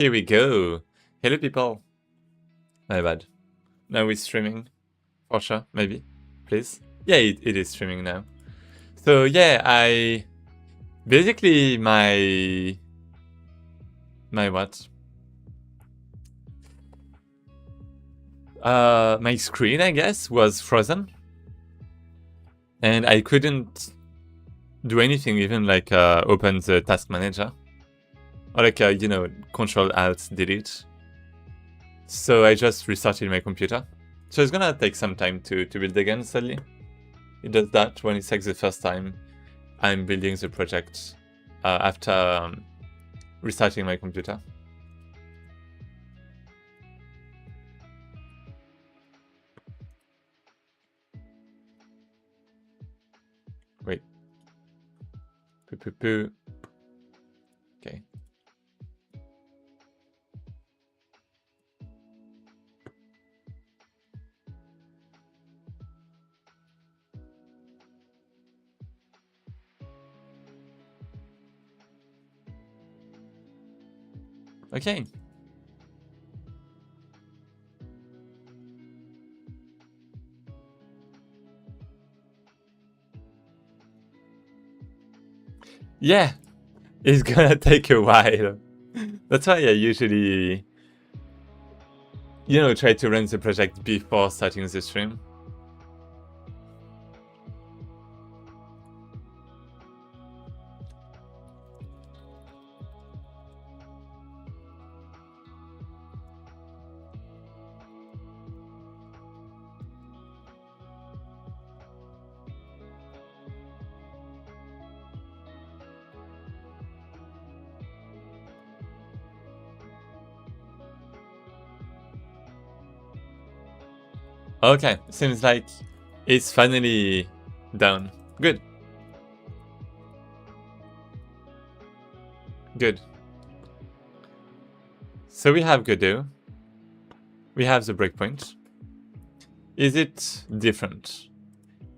Here we go. Hello, people. My bad. Now we're streaming. For sure, maybe. Please. Yeah, it is streaming now. So, yeah, basically, my what? My screen, I guess, was frozen. And I couldn't do anything, even like open the task manager. Or like, Control Alt Delete. So I just restarted my computer. So it's gonna take some time to build again, sadly. It does that when it's like the first time I'm building the project after restarting my computer. Wait. Okay. Okay. Yeah, it's gonna take a while. That's why I usually, try to run the project before starting the stream. Okay, seems like it's finally done. Good. Good. So we have Godot. We have the breakpoint. Is it different?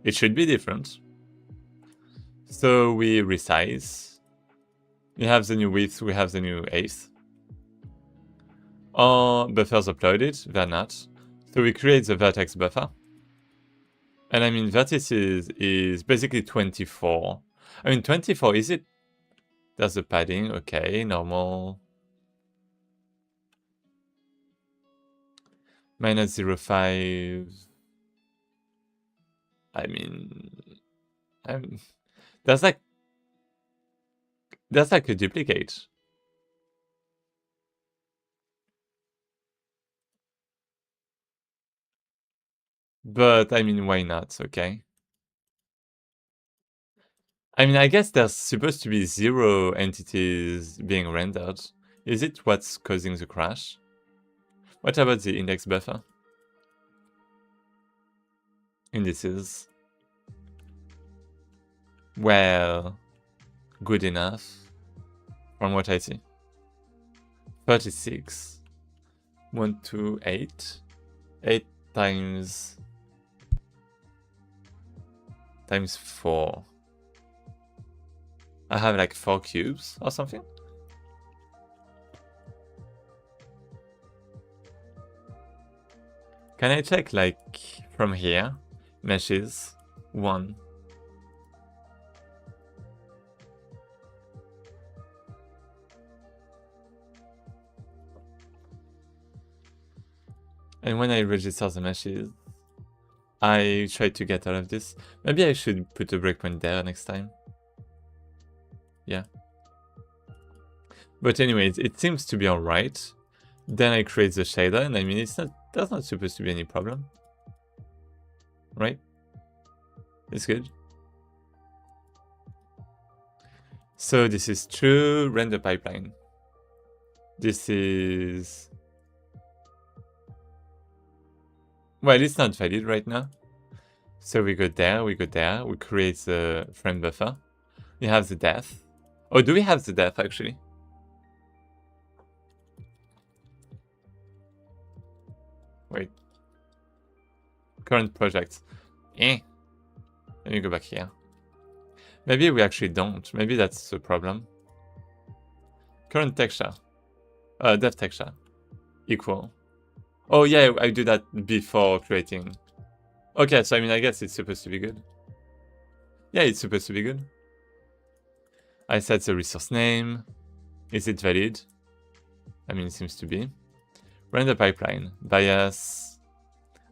It should be different. So we resize. We have the new width, we have the new eighth. Buffers uploaded, they're not. So we create the vertex buffer. And I mean, vertices is basically 24. I mean, 24, is it? There's the padding, okay, normal. Minus 0.5. I mean, there's like a duplicate. But I mean, why not? Okay. I mean, I guess there's supposed to be 0 entities being rendered. Is it what's causing the crash? What about the index buffer? Indices. Well, good enough from what I see. 36. 1, 2, 8. 8 times 4. I have like 4 cubes or something. Can I check like from here? Meshes 1. And when I register the meshes, I try to get out of this. Maybe I should put a breakpoint there next time. Yeah. But anyways, it seems to be alright. Then I create the shader, and I mean, there's not supposed to be any problem. Right? It's good. So this is true render pipeline. This is... Well, it's not valid right now. So we go there, we create the frame buffer. We have the depth. Oh, do we have the depth actually? Wait. Current project. Let me go back here. Maybe we actually don't. Maybe that's the problem. Current texture. Depth texture equal. Oh yeah, I do that before creating. Okay, so I mean, I guess it's supposed to be good. Yeah, it's supposed to be good. I set the resource name. Is it valid? I mean, it seems to be. Render pipeline. Bias.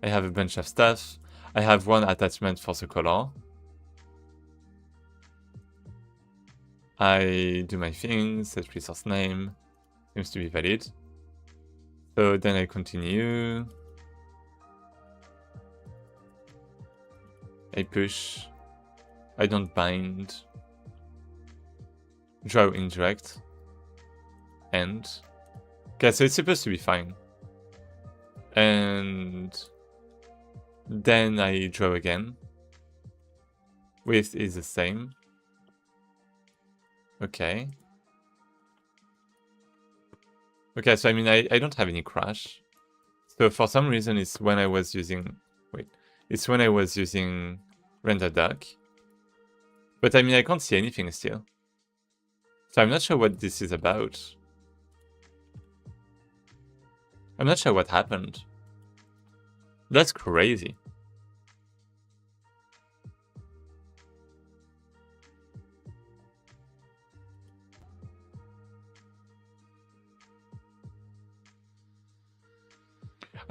I have a bunch of stuff. I have one attachment for the color. I do my thing, set resource name. Seems to be valid. So then I continue. I push. I don't bind. Draw indirect. End. Okay, so it's supposed to be fine. And then I draw again. Width is the same. Okay. Okay, so I mean, I don't have any crash. So for some reason, it's when I was using... Wait. It's when I was using render doc. But I mean, I can't see anything still. So I'm not sure what this is about. I'm not sure what happened. That's crazy.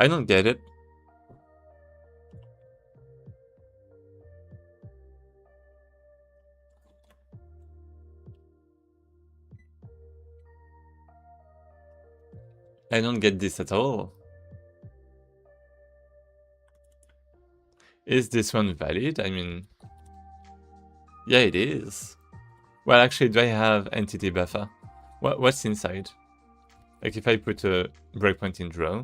I don't get it. I don't get this at all. Is this one valid? I mean, yeah, it is. Well, actually, do I have entity buffer? What's inside? Like if I put a breakpoint in draw,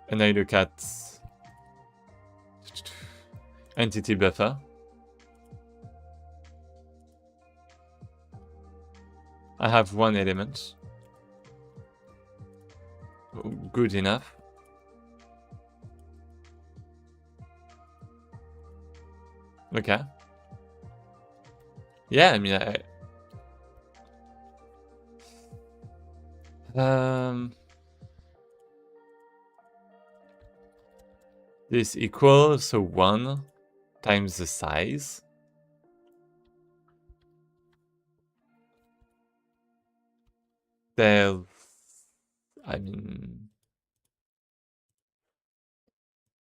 and I look at entity buffer, I have one element. Good enough. Okay. Yeah, I mean, this equals so 1 times the size. There's, I mean,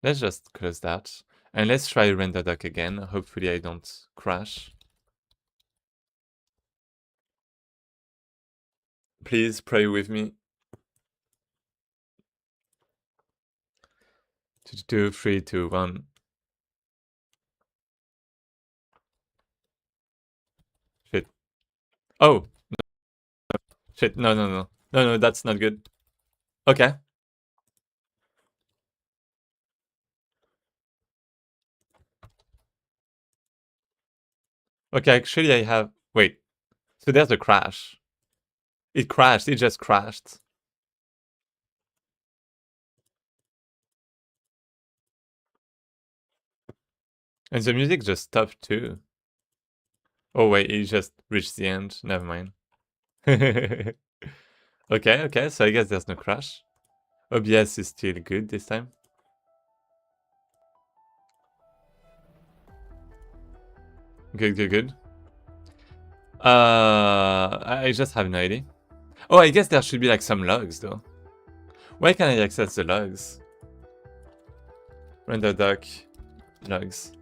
let's just close that. And let's try render doc again. Hopefully I don't crash. Please pray with me. 2, 3, 2, 1. Shit. Oh! No. Shit, no, no, no. No, no, that's not good. Okay. Okay, actually I have... Wait. So there's a crash. It crashed. It just crashed. And the music just stopped too. Oh wait, it just reached the end. Never mind. Okay, okay, so I guess there's no crash. OBS is still good this time. Good, good, good. I just have no idea. Oh, I guess there should be like some logs though. Why can't I access the logs? Render doc, logs.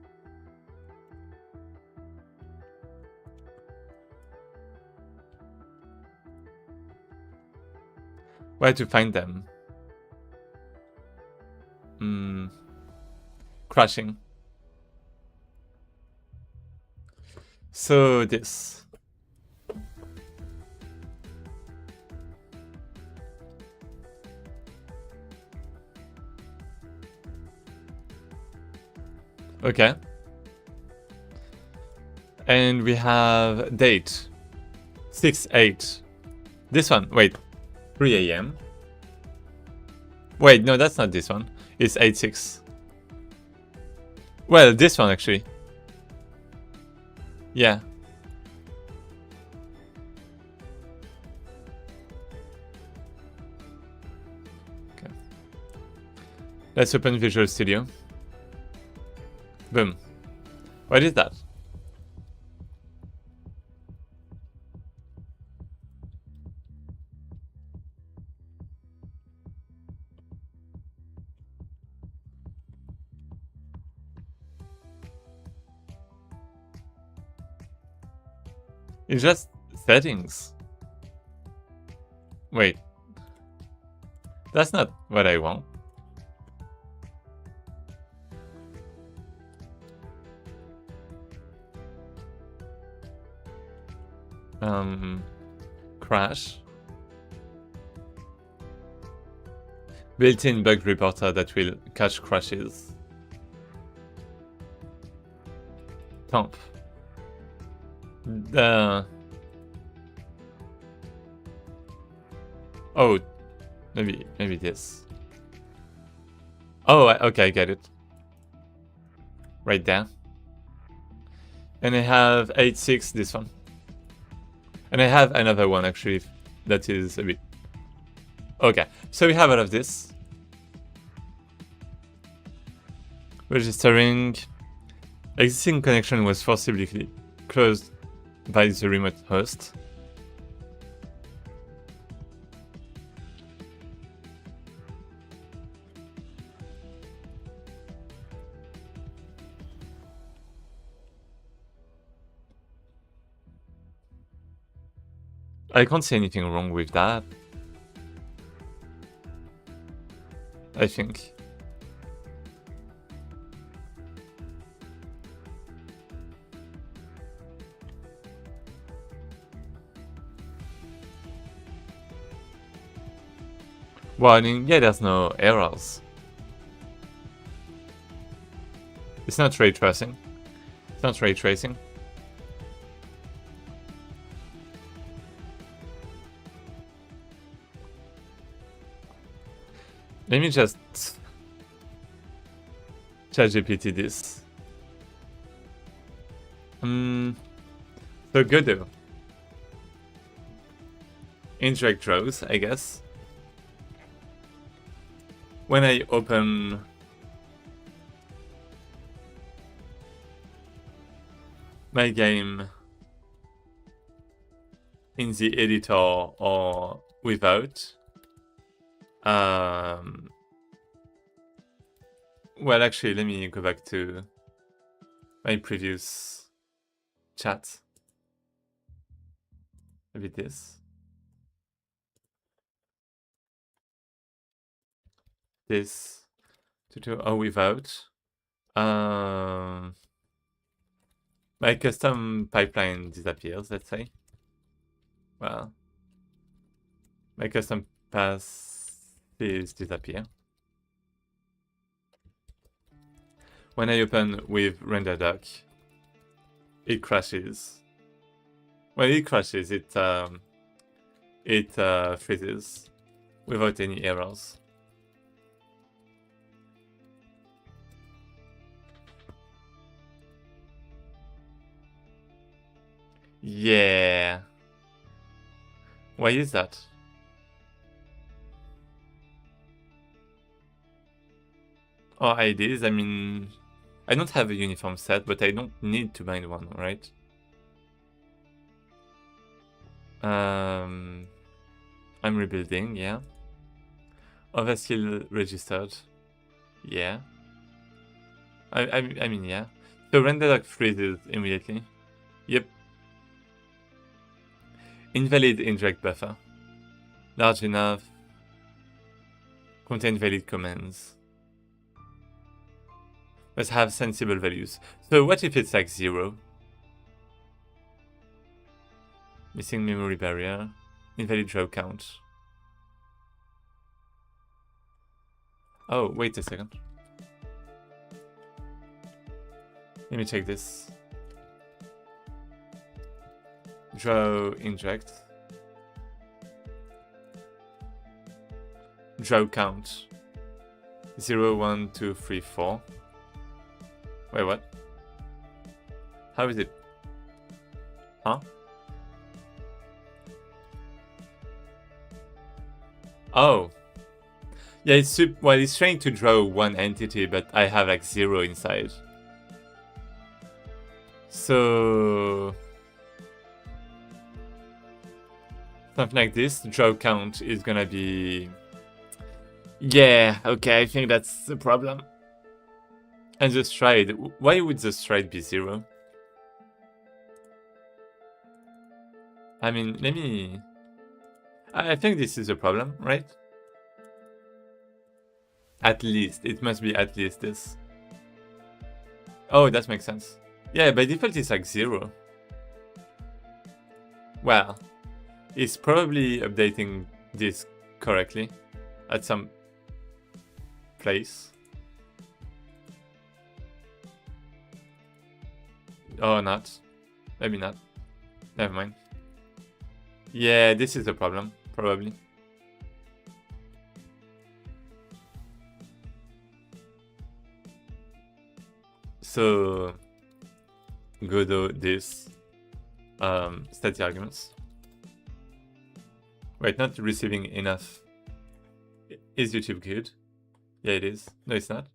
Where to find them? Crashing. So this. Okay. And we have date. 6/8. This one. Wait. 3 a.m. Wait, no, that's not this one. It's 8/6. Well, this one actually. Yeah. Let's open Visual Studio. Boom. What is that? It's just settings. Wait. That's not what I want. Crash. Built-in bug reporter that will catch crashes. Temp. Oh, maybe this. Oh, okay, I get it. Right there. And I have 8.6, this one. And I have another one, actually, that is a bit... Okay, so we have all of this. Registering. Existing connection was forcibly closed by the remote host. I can't see anything wrong with that. I think. Well, I mean, yeah, there's no errors. It's not ray tracing. It's not ray tracing. Let me just ChatGPT this. So Godot. Indirect draws, I guess. When I open my game in the editor or without, well, actually, let me go back to my previous chat. Maybe this. This to do or without. My custom pipeline disappears, let's say. Well, my custom passes disappear. When I open with RenderDoc, it crashes. When it crashes, it freezes without any errors. Yeah. Why is that? Oh, IDs, I mean... I don't have a uniform set, but I don't need to bind one, right? I'm rebuilding, yeah. Overskill registered. Yeah. I mean, yeah. So RenderDoc freezes immediately. Yep. Invalid indirect buffer. Large enough. Contain valid commands. Must have sensible values. So what if it's like 0? Missing memory barrier. Invalid draw count. Oh, wait a second. Let me check this. Draw indirect. Draw count. 0, 1, 2, 3, 4. Wait, what? How is it? Huh? Oh. Yeah, well, it's trying to draw one entity, but I have like 0 inside. So something like this, draw count is gonna be... Yeah, okay, I think that's the problem. And the stride, why would the stride be 0? I mean, let me... I think this is a problem, right? At least, it must be at least this. Oh, that makes sense. Yeah, by default it's like 0. Well, it's probably updating this correctly at some place. Oh, not. Maybe not. Never mind. Yeah, this is a problem, probably. So, Godot this static arguments. Wait, not receiving enough. Is YouTube good? Yeah, it is. No, it's not.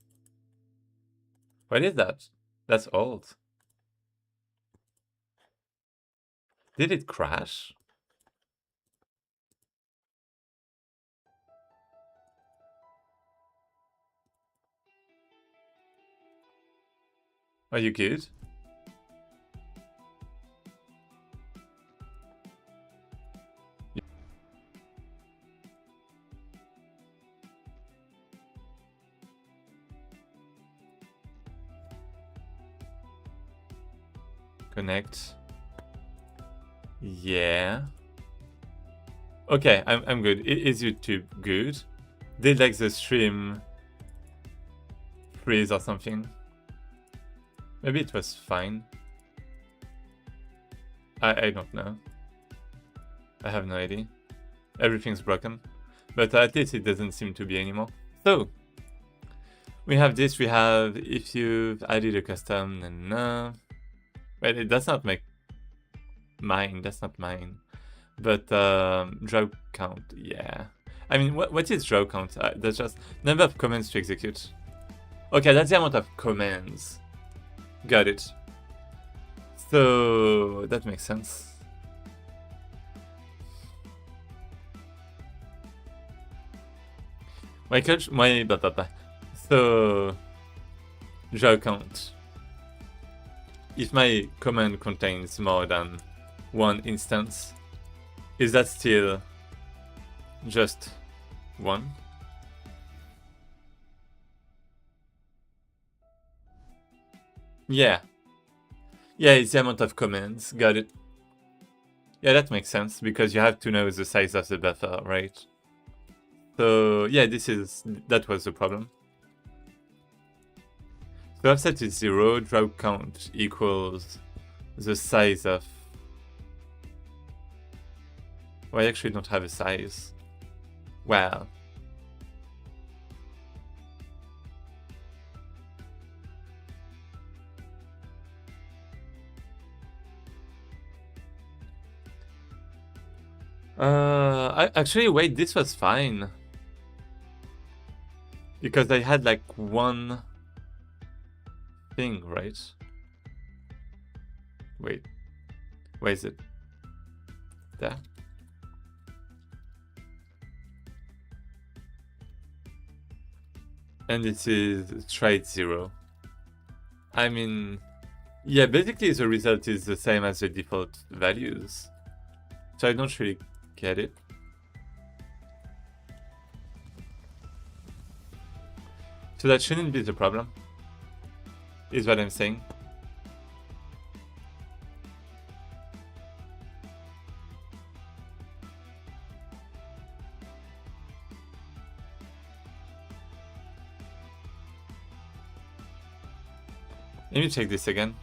What is that? That's old. Did it crash? Are you good? Connect. Yeah. Okay, I'm good. Is YouTube good? Did like the stream freeze or something? Maybe it was fine. I don't know. I have no idea. Everything's broken. But at least it doesn't seem to be anymore. So, we have this. We have if you've added a custom, no. Wait, it does not make mine. That's not mine. But draw count, yeah. I mean, what is draw count? That's just number of commands to execute. Okay, that's the amount of commands. Got it. So that makes sense. So draw count. If my command contains more than one instance, is that still just one? Yeah. Yeah, it's the amount of commands. Got it. Yeah, that makes sense, because you have to know the size of the buffer, right? So yeah, that was the problem. So offset is 0, draw count equals the size of... Well, I actually don't have a size. Well. Actually, wait, this was fine. Because I had like one thing, right? Wait. Where is it? There. And it is straight 0. I mean, yeah, basically the result is the same as the default values. So I don't really get it. So that shouldn't be the problem, is what I'm saying. Let me check this again.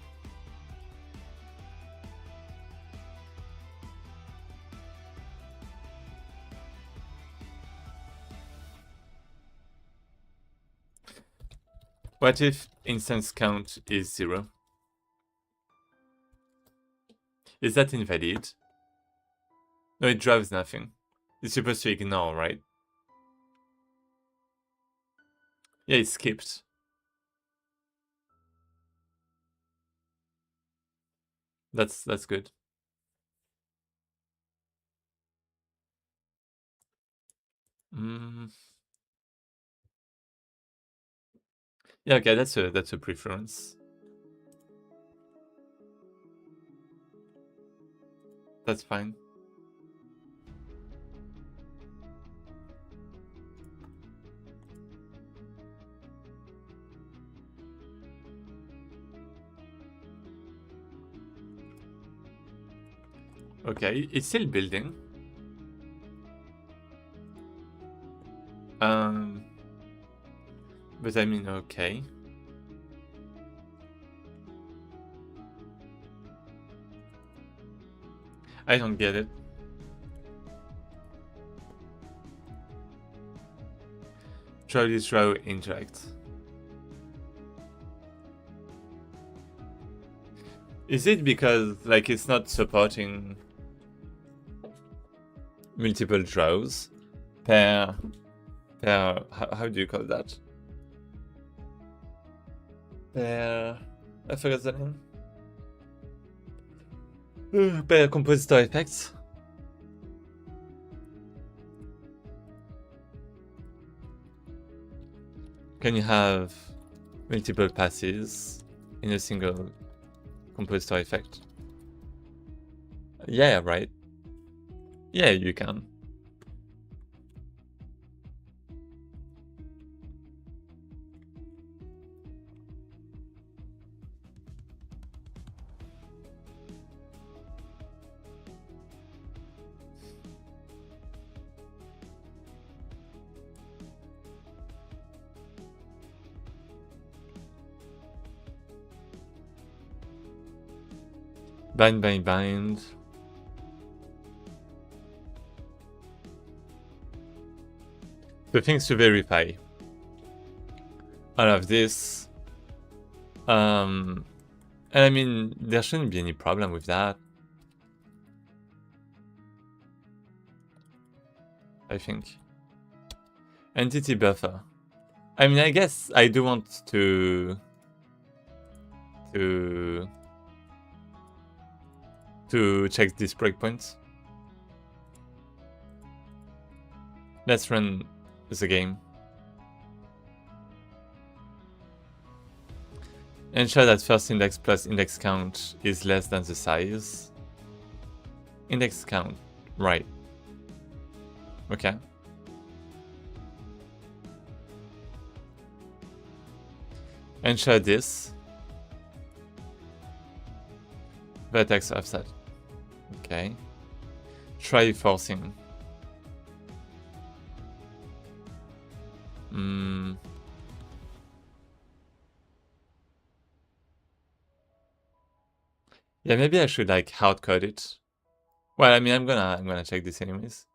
What if instance count is 0? Is that invalid? No, it drives nothing. It's supposed to ignore, right? Yeah, it skipped. That's good. Mm. Yeah, okay, that's a preference. That's fine. Okay, it's still building. But I mean, okay. I don't get it. Try this row indirect. Is it because like it's not supporting multiple draws per how do you call that? Per I forgot the name. Per compositor effects. Can you have multiple passes in a single compositor effect? Yeah, right. Yeah, you can. Bind. The things to verify. All of this. And I mean, there shouldn't be any problem with that. I think. Entity buffer. I mean, I guess I do want to check these breakpoints. Let's run the game. Ensure that first index plus index count is less than the size. Index count, right. Okay. Ensure this. Vertex offset. Okay. Try forcing. Yeah, maybe I should like hard code it. Well, I mean, I'm gonna check this anyways.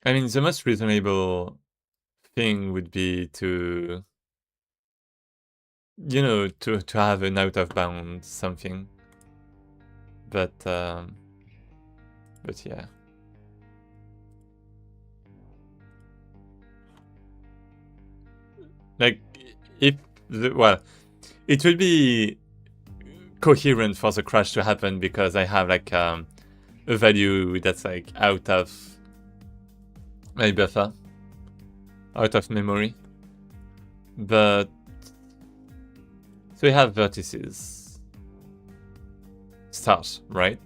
I mean, the most reasonable thing would be to, you know, to have an out of bounds something. But yeah. Like, if well, it would be coherent for the crash to happen because I have like a value that's like out of my buffer, out of memory. But so we have vertices. Start, right?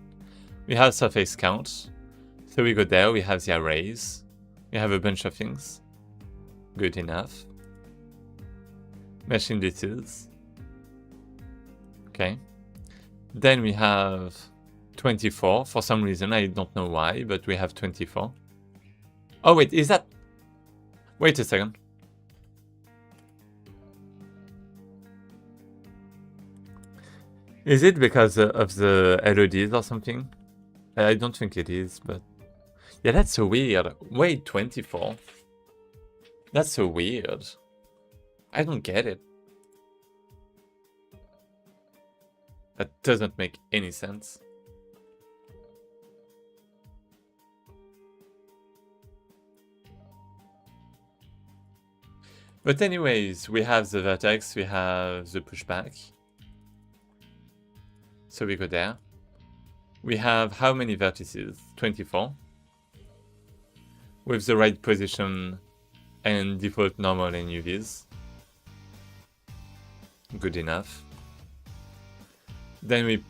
We have surface count. So we go there, we have the arrays. We have a bunch of things. Good enough. Mesh indices. Okay. Then we have 24. For some reason, I don't know why, but we have 24. Oh, wait, is that... Wait a second. Is it because of the LODs or something? I don't think it is, but... Yeah, that's so weird. Wait, 24. That's so weird. I don't get it. That doesn't make any sense. But anyways, we have the vertex, we have the pushback. So we go there. We have how many vertices? 24. With the right position and default normal and UVs. Good enough. Then we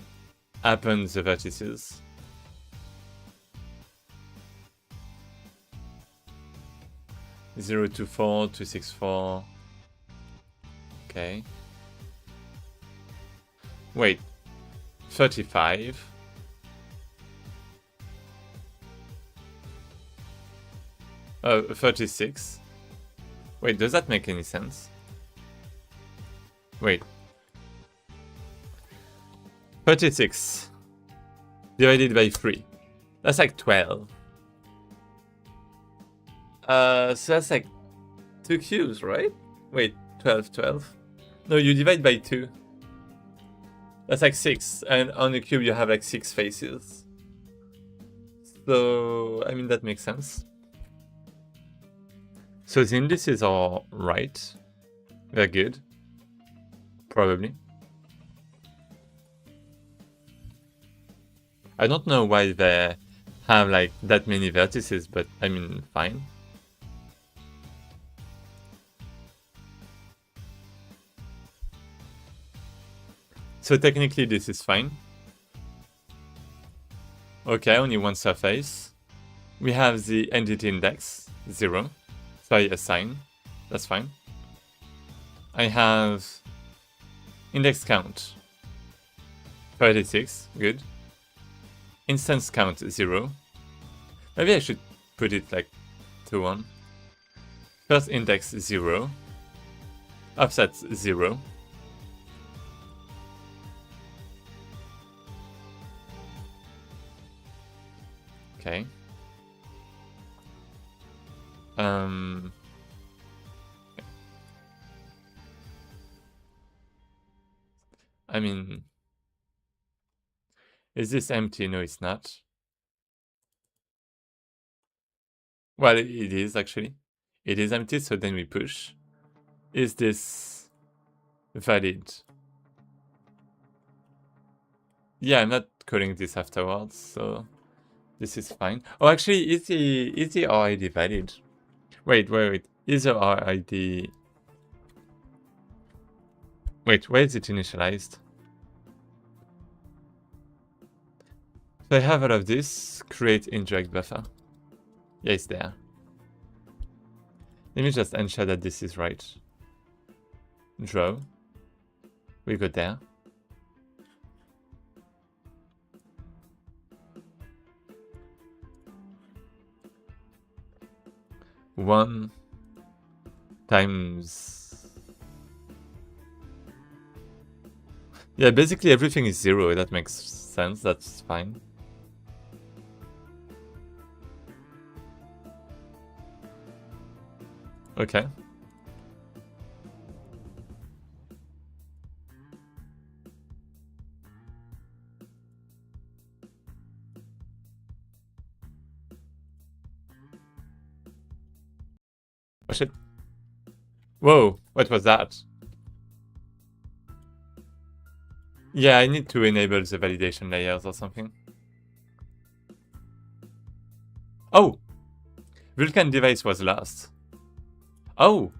append the vertices. Zero to 4, 2, 6, 4. Okay. Wait. 35. Oh, 36. Wait, does that make any sense? Wait. 36 divided by 3. That's like 12. So that's like 2 cubes, right? Wait, 12, 12. No, you divide by 2. That's like 6. And on the cube you have like 6 faces. So, I mean, that makes sense. So the indices are right. They're good. Probably. I don't know why they have like that many vertices, but I mean, fine. So technically this is fine. Okay, only one surface. We have the entity index, 0. So I assign, that's fine. I have index count, 36, good. Instance count, 0. Maybe I should put it like to 1. First index, 0. Offset, 0. Okay. I mean, is this empty? No, it's not. Well, it is actually. It is empty, so then we push. Is this valid? Yeah, I'm not calling this afterwards, so this is fine. Oh, actually, is the RID valid? Wait. Is the RID... Wait, where is it initialized? So I have all of this. Create indirect buffer. Yeah, it's there. Let me just ensure that this is right. Draw. We go there. One times... Yeah, basically everything is 0. That makes sense. That's fine. Okay. Oh shit. Whoa, what was that? Yeah, I need to enable the validation layers or something. Oh! Vulkan device was lost. Oh!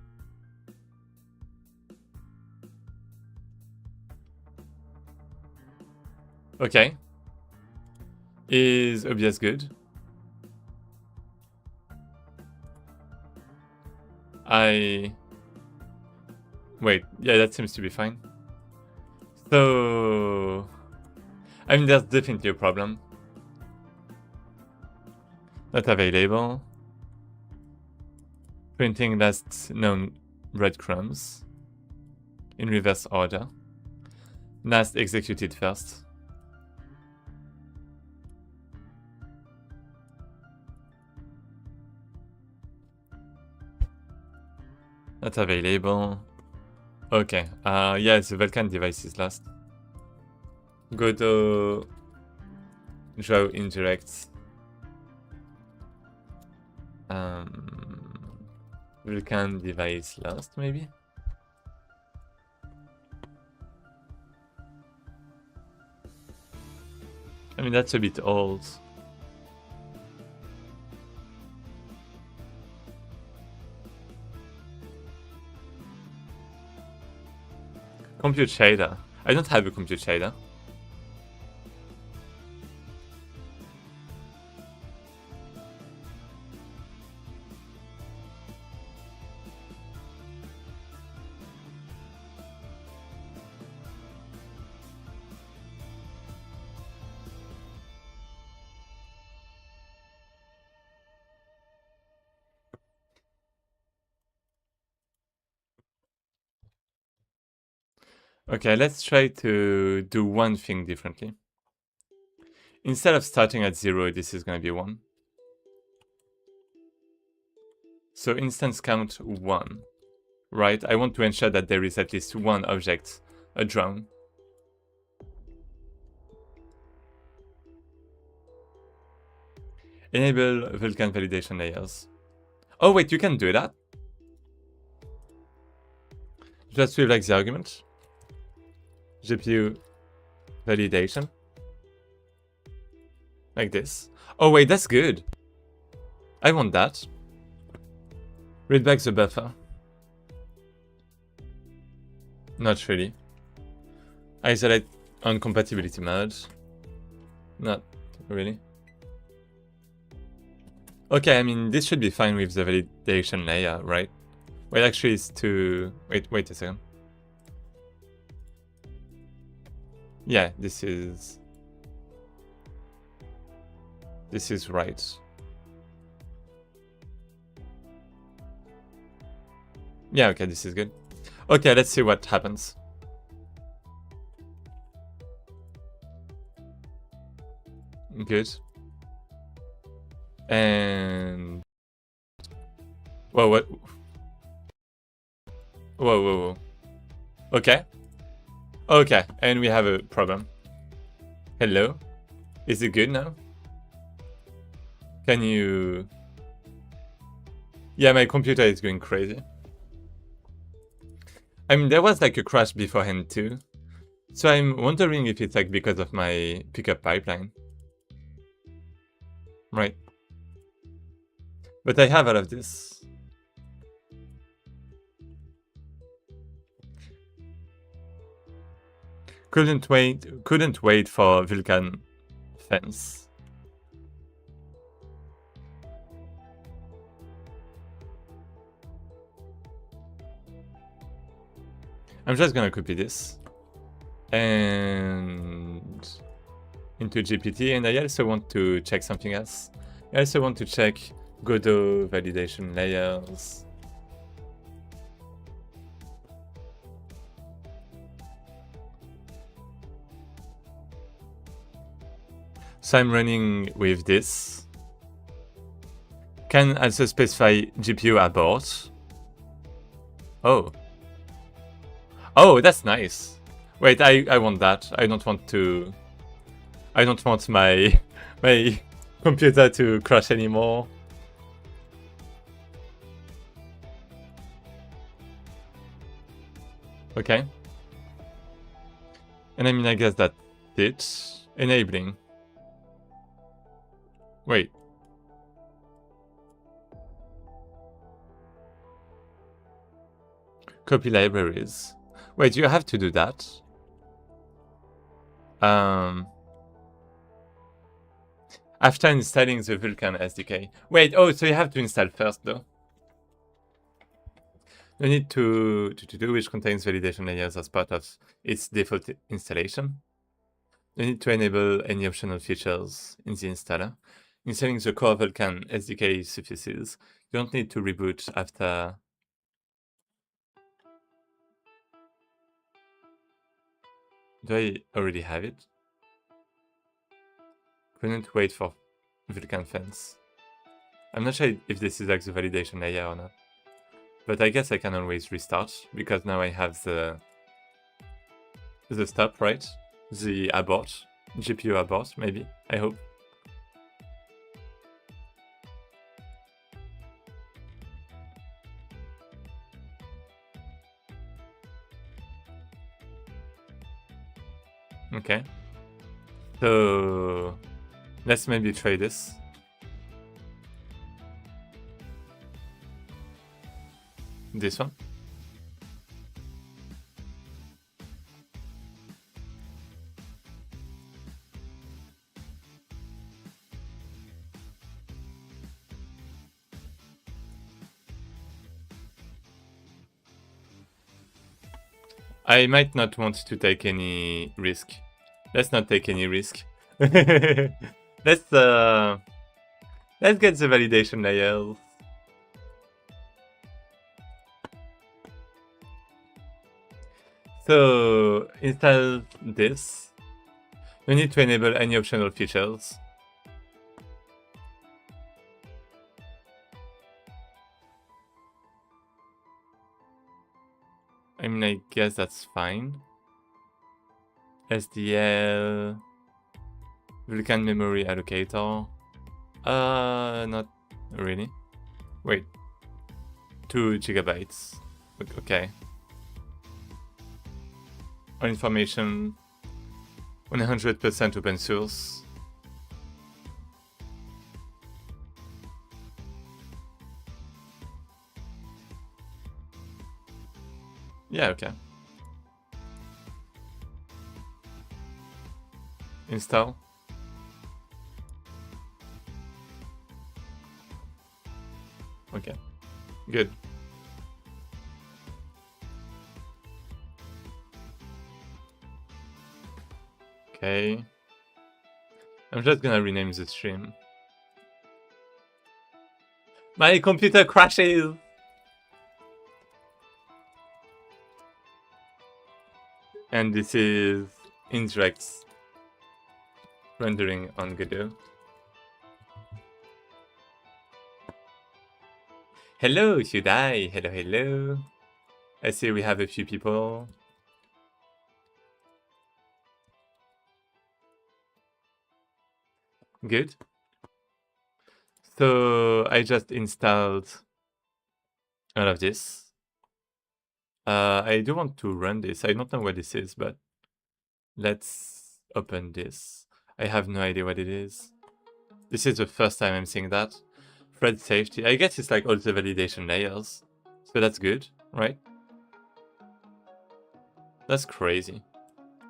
Okay. Is obvious good? Wait, yeah, that seems to be fine. So... I mean, there's definitely a problem. Not available. Printing last known breadcrumbs. In reverse order. Last executed first. Not available. Okay. Yeah, the Vulkan device is last. Godot draw indirect. Vulkan device last, maybe? I mean, that's a bit old. Compute shader. I don't have a compute shader. Okay, let's try to do one thing differently. Instead of starting at 0, this is going to be 1. So instance count 1, right? I want to ensure that there is at least one object drawn. Enable Vulkan validation layers. Oh wait, you can do that? Just with like the argument. GPU validation. Like this. Oh wait, that's good. I want that. Read back the buffer. Not really. Isolate on compatibility mode. Not really. Okay, I mean, this should be fine with the validation layer, right? Wait, actually, it's to... Wait a second. Yeah, this is right. Yeah, okay, this is good. Okay, let's see what happens. Good. And... Whoa, what? Whoa. Okay. Okay, and we have a problem. Hello? Is it good now? Can you... Yeah, my computer is going crazy. I mean, there was like a crash beforehand too. So I'm wondering if it's like because of my pickup pipeline. Right. But I have all of this. Couldn't wait for Vulkan fence. I'm just gonna copy this and into GPT, and I also want to check something else. I also want to check Godot validation layers. So I'm running with this. Can also specify GPU abort. Oh. Oh, that's nice. Wait, I want that. I don't want my my computer to crash anymore. Okay. And I mean, I guess that's it. Enabling. Wait. Copy libraries. Wait, you have to do that. After installing the Vulkan SDK. Wait, oh, so you have to install first though. You need to do which contains validation layers as part of its default installation. You need to enable any optional features in the installer. Installing the core Vulkan SDK suffices. You don't need to reboot after. Do I already have it? Couldn't wait for Vulkan fence. I'm not sure if this is like the validation layer or not. But I guess I can always restart, because now I have the stop, right? The abort. GPU abort, maybe. I hope. Okay. So let's maybe try this. This one. I might not want to take any risk. Let's not take any risk. Let's get the validation layers. So install this. You need to enable any optional features. I mean, I guess that's fine. SDL, Vulkan memory allocator. Not really. Wait, 2 gigabytes. Okay. All information, 100% open source. Yeah, okay. Install. Okay, good. Okay. I'm just gonna rename the stream. My computer crashes! And this is Indirect rendering on Godot. Hello, Hyundai. Hello, hello. I see we have a few people. Good. So I just installed all of this. I do want to run this. I don't know what this is, but let's open this. I have no idea what it is. This is the first time I'm seeing that. Thread safety. I guess it's like all the validation layers. So that's good, right? That's crazy.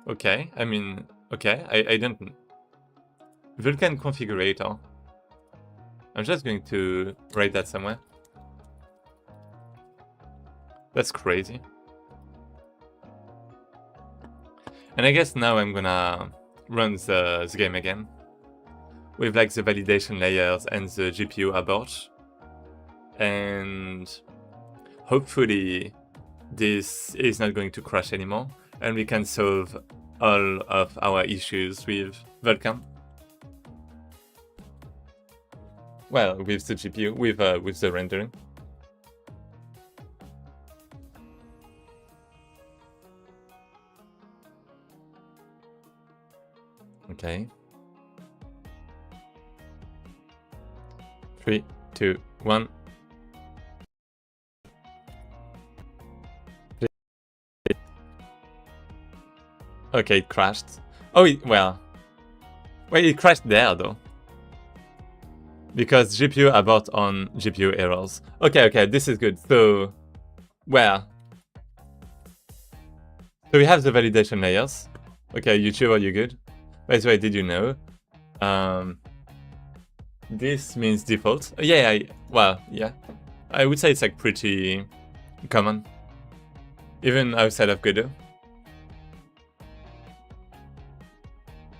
Okay, I mean, okay, I don't... Vulkan configurator. I'm just going to write that somewhere. That's crazy. And I guess now I'm gonna run the game again. With like the validation layers and the GPU abort. And hopefully this is not going to crash anymore. And we can solve all of our issues with Vulkan. Well, with the GPU, with the rendering. Okay. 3, 2, 1. Okay, it crashed. Oh, well. Wait, it crashed there though. Because GPU abort on GPU errors. Okay, this is good. So, well. So we have the validation layers. Okay, YouTube, are you good? By the way, did you know? This means default. Yeah, well, yeah. I would say it's like pretty common. Even outside of Godot.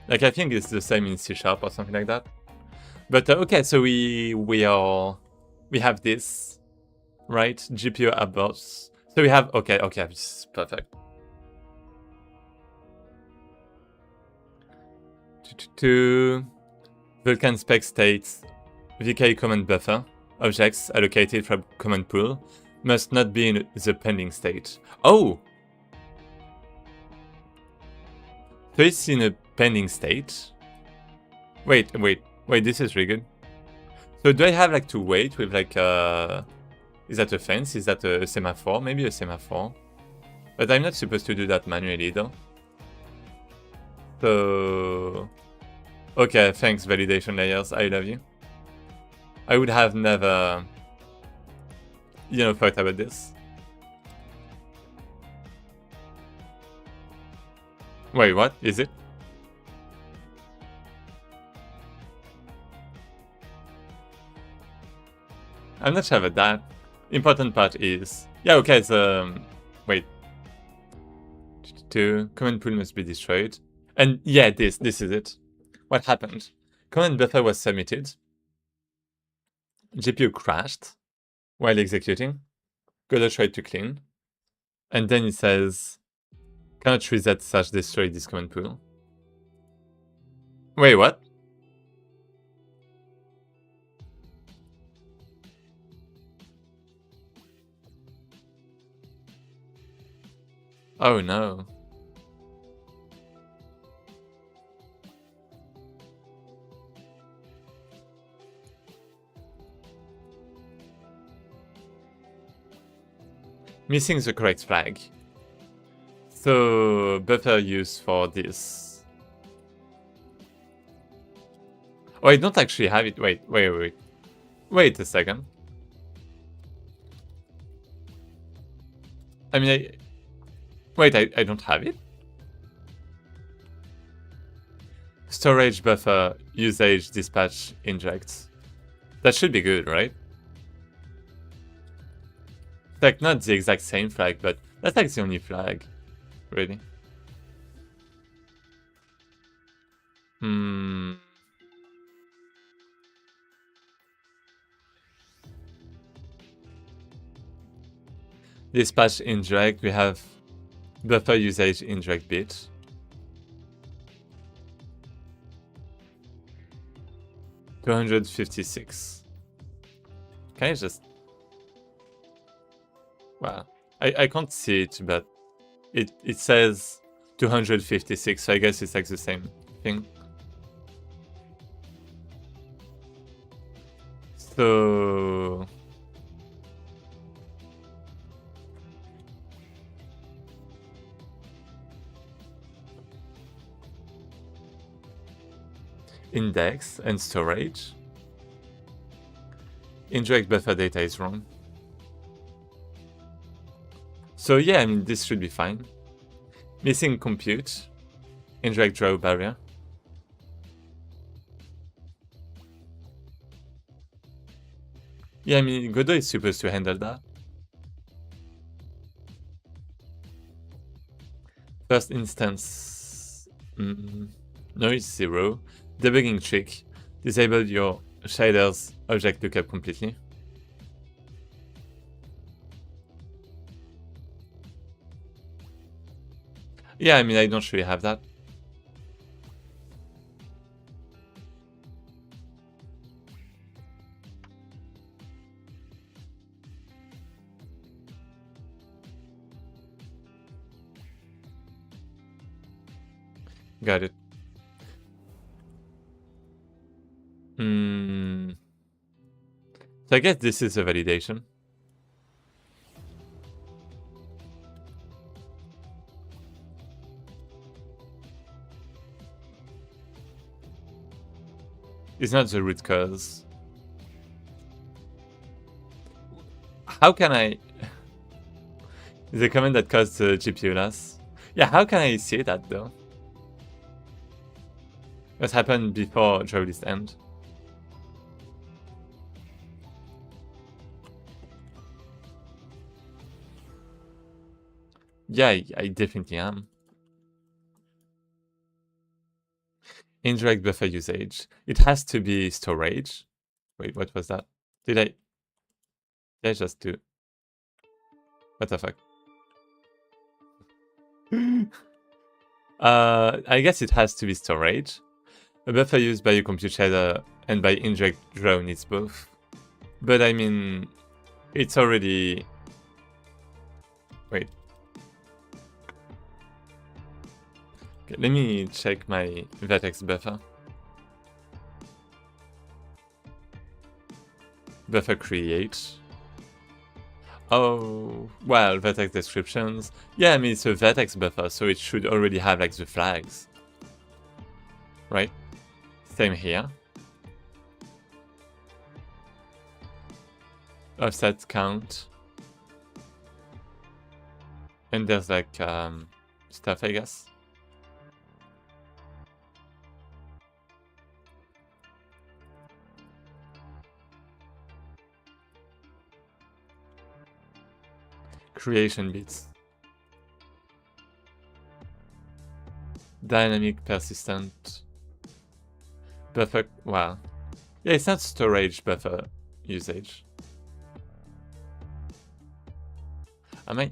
Like, I think it's the same in C# or something like that. But okay, so we have this, right? GPU aborts. So we have, okay, this is perfect. Vulkan spec states VK command buffer objects allocated from command pool Must not be in the pending state. Oh! So it's in a pending state. Wait, this is really good. So do I have like to wait with like is that a fence? Is that a semaphore? Maybe a semaphore. But I'm not supposed to do that manually though. So okay, thanks validation layers, I love you. I would have never, you know, thought about this. Wait, what? Is it? I'm not sure about that. Important part is... Yeah, okay, so... wait. Command pool must be destroyed. And yeah, this is it. What happened? Command buffer was submitted. GPU crashed while executing. Godot tried to clean. And then it says... Cannot reset / destroy this command pool. Wait, what? Oh no. Missing the correct flag. So, buffer use for this. Oh, I don't actually have it. Wait. Wait a second. I mean, wait, I don't have it? Storage buffer usage dispatch inject. That should be good, right? Like, not the exact same flag, but that's like the only flag. Really? Dispatch indirect, we have buffer usage indirect bit. $256. Can I just... Wow. I can't see it, but it says 256, so I guess it's like the same thing. So... Index and storage. Indirect buffer data is wrong. So yeah, I mean, this should be fine. Missing compute. Indirect draw barrier. Yeah, I mean, Godot is supposed to handle that. First instance, noise 0. Debugging trick. Disable your shader's object lookup completely. Yeah, I mean, I don't really have that. Got it. So I guess this is a validation. It's not the root cause. How can I... The comment that caused the GPU loss. Yeah, how can I see that though? What happened before draw list end? Yeah, I definitely am. Indirect buffer usage. It has to be storage. Wait, what was that? Did I just do... What the fuck? I guess it has to be storage. A buffer used by a compute shader and by indirect draw needs both. But I mean, it's already Wait. Okay, let me check my vertex buffer. Buffer create. Oh, well, vertex descriptions. Yeah, I mean, it's a vertex buffer, so it should already have like the flags. Right? Same here. Offset count. And there's like stuff, I guess. Creation bits. Dynamic persistent. Buffer, wow. Yeah, it's not storage buffer usage. Am I?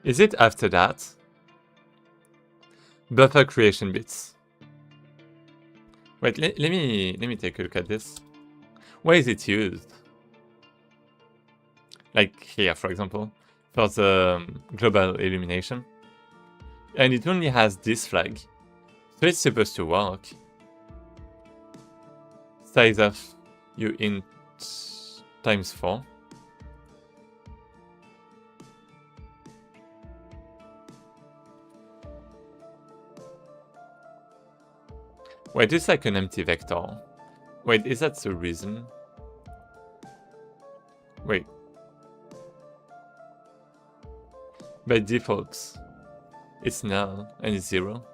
Is it after that? Buffer creation bits. Wait, let me take a look at this. Where is it used? Like here, for example, for the global illumination. And it only has this flag. So it's supposed to work. Size of uint times 4. Wait, it's like an empty vector. Wait, is that the reason? Wait. By default, it's null and it's 0.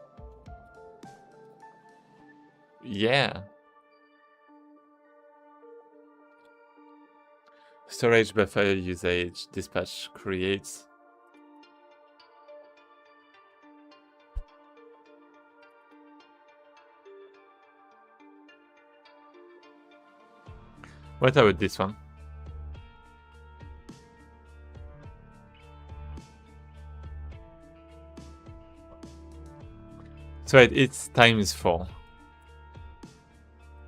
Yeah. Storage buffer usage dispatch creates. What about this one? So it's times 4.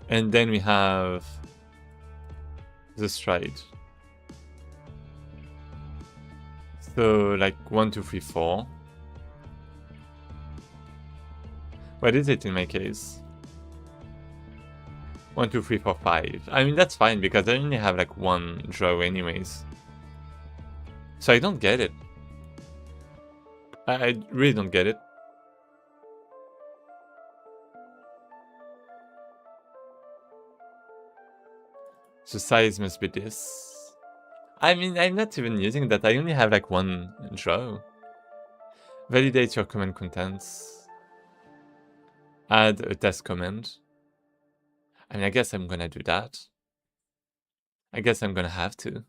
And then we have the stride. So like 1, 2, 3, 4. What is it in my case? 1, 2, 3, 4, 5. I mean, that's fine because I only have like one draw anyways. So I don't get it. I really don't get it. The size must be this. I mean, I'm not even using that. I only have like one draw. Validate your command contents. Add a test command. I mean, I guess I'm gonna do that. I guess I'm gonna have to.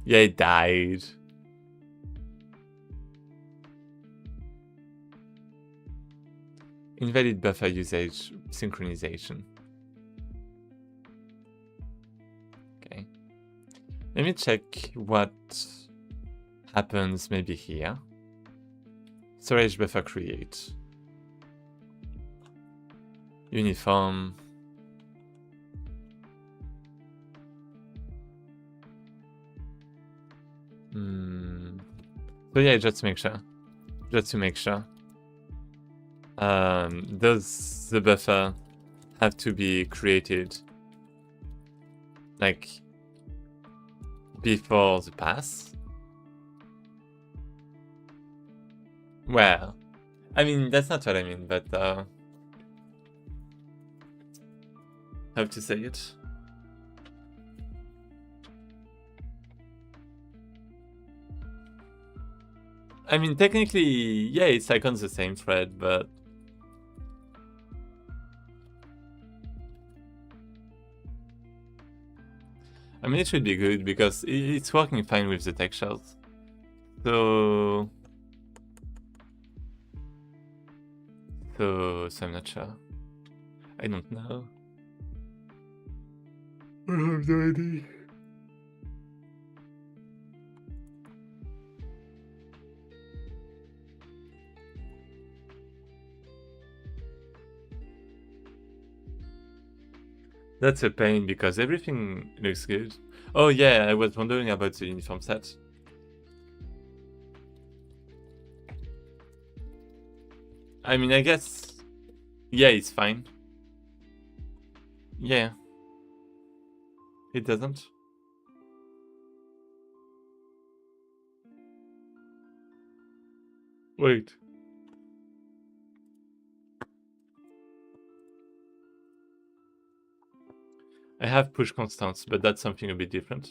Yeah, it died. Invalid buffer usage synchronization. Okay. Let me check what happens maybe here. Storage buffer create. Uniform. So yeah, just to make sure. Just to make sure. Does the buffer have to be created like before the pass? Well, I mean, that's not what I mean, but how to say it? I mean, technically, yeah, it's like on the same thread, but I mean, it should be good because it's working fine with the textures. So I'm not sure. I don't know. I have no idea. That's a pain because everything looks good. Oh yeah, I was wondering about the uniform set. I mean, I guess... Yeah, it's fine. Yeah. It doesn't. Wait. I have push constants, but that's something a bit different.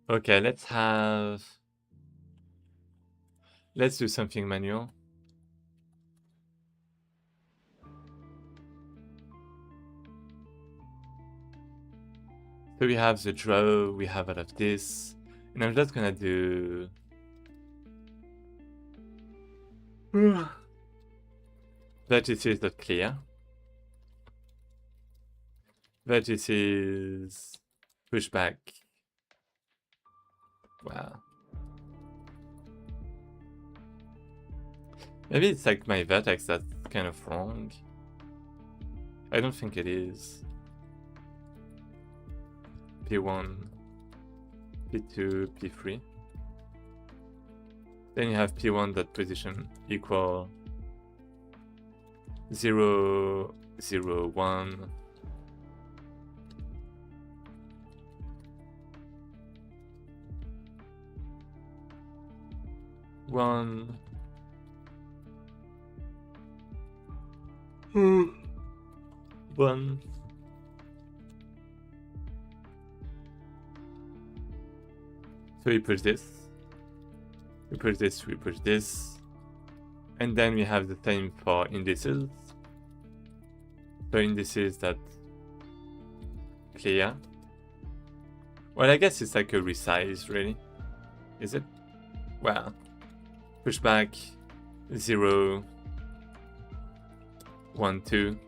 Okay, let's do something manual. So we have the draw, we have all of this, and I'm just gonna do... vertices.clear. Vertices pushback. Wow. Maybe it's like my vertex that's kind of wrong. I don't think it is. P1, P2, P3. Then you have P1 dot position equal 0, 0, 1. One. One. So we push this. We push this, we push this. And then we have the same for indices. So indices that clear. Well, I guess it's like a resize, really. Is it? Well, pushback 0, 1, 2.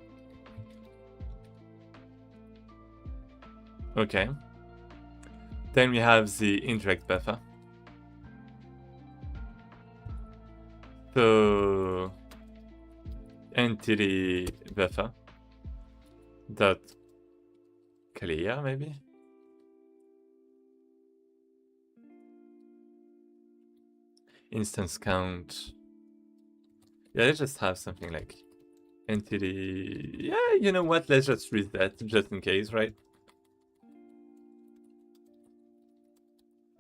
Okay. Then we have the indirect buffer. So entity buffer dot clear, maybe. Instance count. Yeah, let's just have something like entity. Yeah, you know what? Let's just read that just in case, right?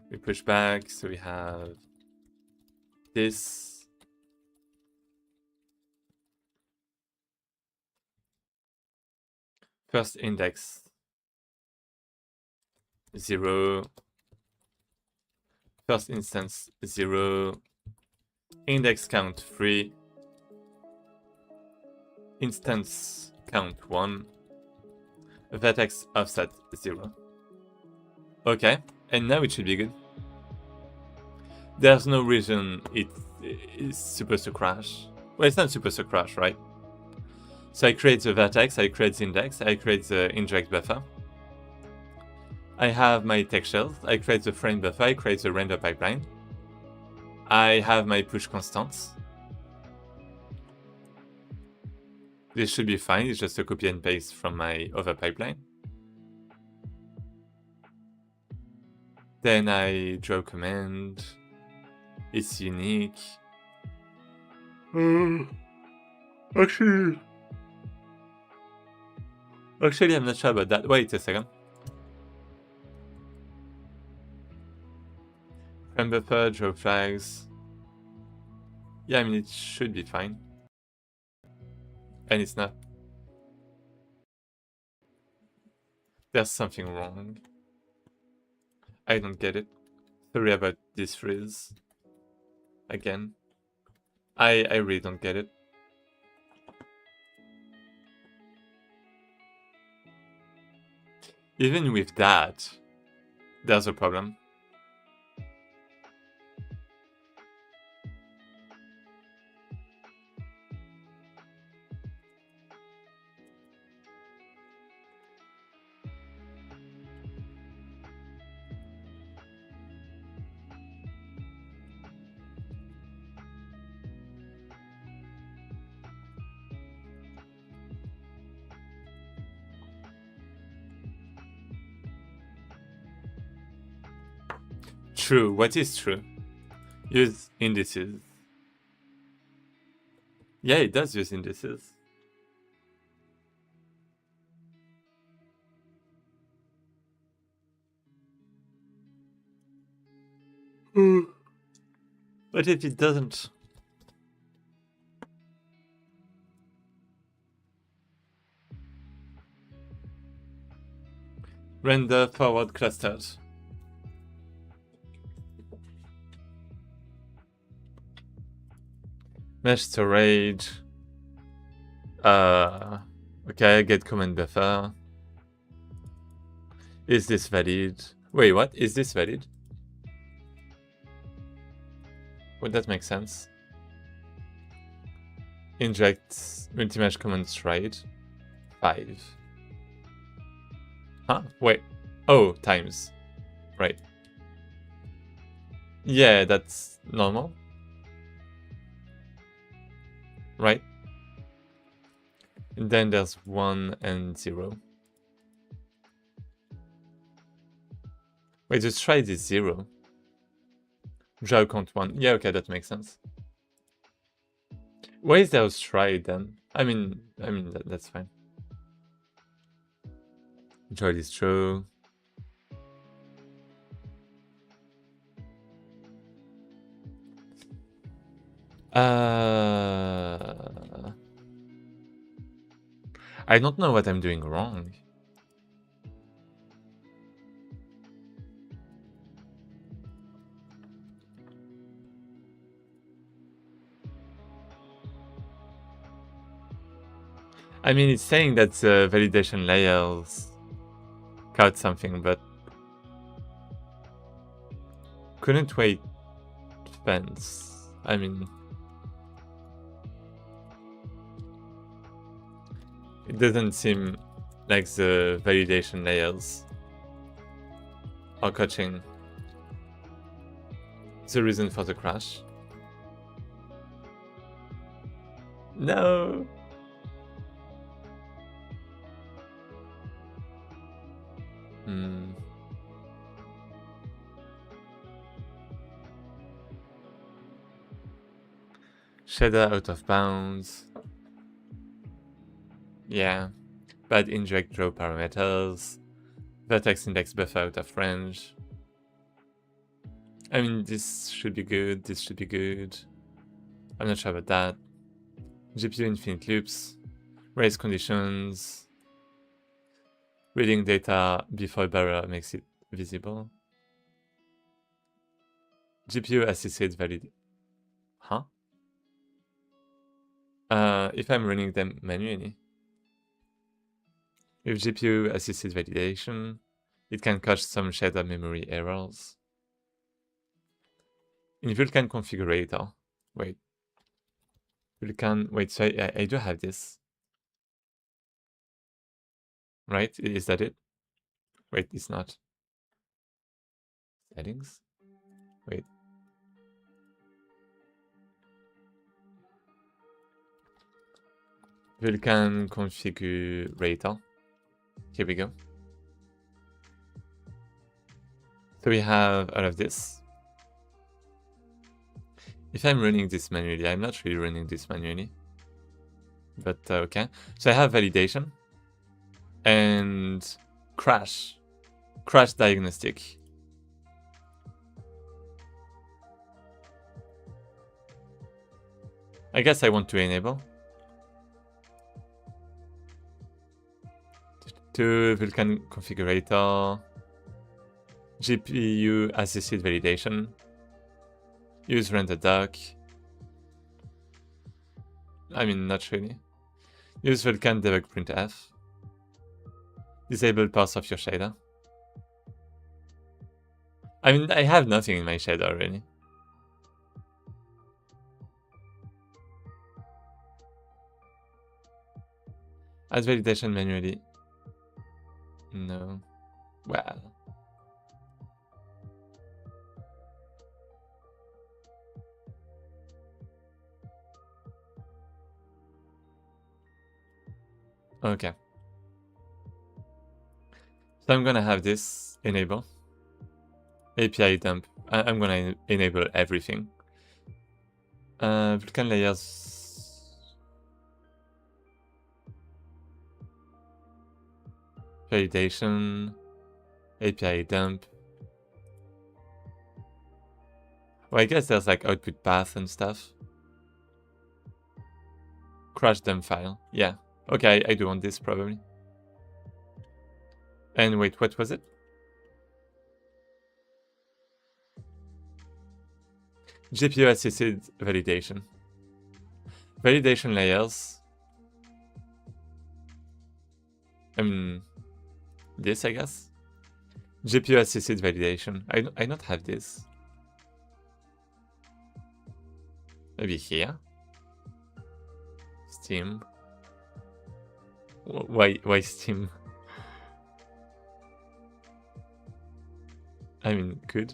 We push back, so we have this. First index 0. First instance 0. Index count 3. Instance count 1. Vertex offset 0. Okay, and now it should be good. There's no reason it is supposed to crash. Well, it's not supposed to crash, right? So I create the vertex, I create the index, I create the indirect buffer. I have my textures, I create the frame buffer, I create the render pipeline. I have my push constants. This should be fine, it's just a copy and paste from my other pipeline. Then I draw command. It's unique. Actually, I'm not sure about that. Wait a second. Frame buffer, draw flags. Yeah, I mean, it should be fine. And it's not. There's something wrong. I don't get it. Sorry about this freeze. Again. I really don't get it. Even with that, there's a problem. True. What is true? Use indices. Yeah, it does use indices. What if it doesn't? Render forward clusters. Mesh storage. Okay, get command buffer. Is this valid? Wait, what? Is this valid? Would that make sense? Inject multi-mesh command stride. 5. Huh? Wait. Oh, times. Right. Yeah, that's normal. Right? And then there's 1 and 0. Wait, the stride is 0. Draw count 1. Yeah, okay, that makes sense. Why is there a stride then? I mean that's fine. Draw is true. I don't know what I'm doing wrong. I mean, it's saying that the validation layers caught something, but couldn't wait fence. I mean, it doesn't seem like the validation layers are catching the reason for the crash. No. Shader out of bounds. Yeah. Bad indirect draw parameters. Vertex index buffer out of range. I mean, this should be good. This should be good. I'm not sure about that. GPU infinite loops. Raise conditions. Reading data before barrier makes it visible. GPU assisted valid. Huh? If I'm running them manually. With GPU assisted validation, it can catch some shader memory errors. In Vulkan configurator. Wait. Vulkan. Wait, so I do have this. Right? Is that it? Wait, it's not. Settings? Wait. Vulkan configurator. Here we go. So we have all of this. If I'm running this manually, I'm not really running this manually. But okay. So I have validation. And crash. Crash diagnostic. I guess I want to enable. To Vulkan configurator. GPU assisted validation. Use render doc. I mean, not really. Use Vulkan debug printf. Disable parts of your shader. I mean, I have nothing in my shader already. Add validation manually. No. Well. Okay. So I'm gonna have this enable. API dump I'm gonna enable everything. Vulkan layers. Validation. API dump. Well, I guess there's like output path and stuff. Crash dump file. Yeah. Okay, I do want this probably. And wait, what was it? GPU assisted validation. Validation layers. This, I guess. GPU assisted validation. I don't have this. Maybe here. Steam. Why Steam? I mean, good.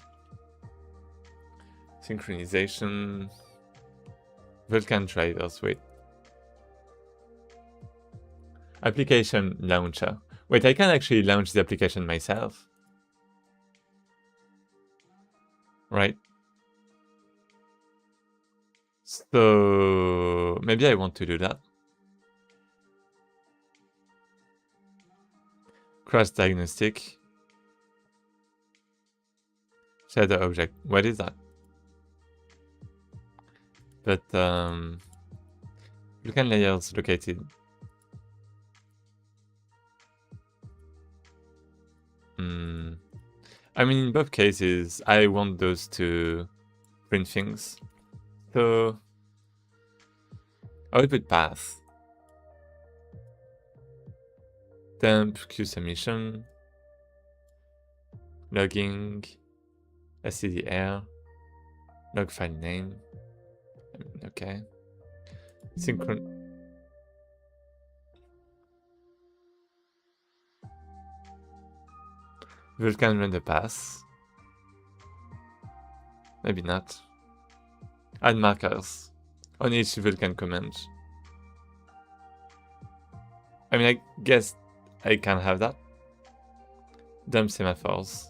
Synchronization. Vulkan drivers, wait. Application launcher. Wait, I can actually launch the application myself. Right? So maybe I want to do that. Crash diagnostic. Shadow object. What is that? But Vulkan layers located. I mean, in both cases, I want those to print things. So output path. Dump, queue submission. Logging. stdr. Log file name. Okay. Synchron. Vulkan run the path. Maybe not. Add markers on each Vulkan command. I mean, I guess I can have that. Dump semaphores.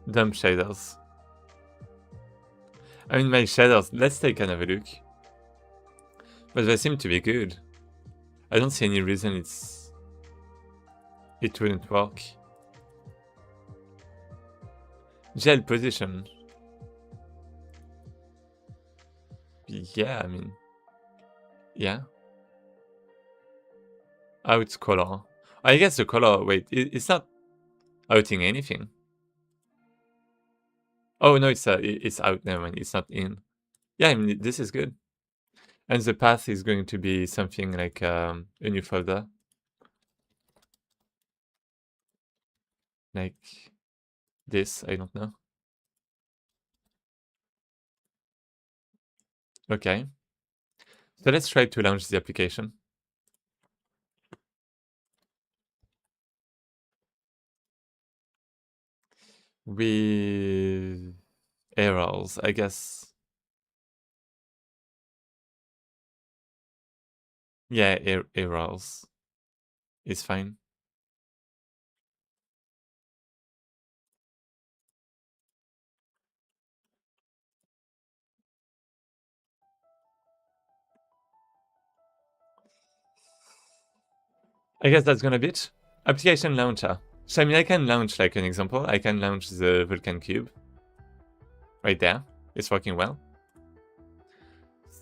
Dump shaders. I mean, my shaders, let's take another look. But they seem to be good. I don't see any reason it wouldn't work. Gel position. Yeah, I mean, yeah. Out color. I guess the color, wait, it's not outing anything. Oh no, it's out. Never mind, it's not in. Yeah, I mean, this is good. And the path is going to be something like a new folder. Like this, I don't know. Okay. So let's try to launch the application. With errors, I guess. Yeah, errors is fine. I guess that's gonna be it. Application launcher. So I mean, I can launch like an example. I can launch the Vulkan cube. Right there. It's working well.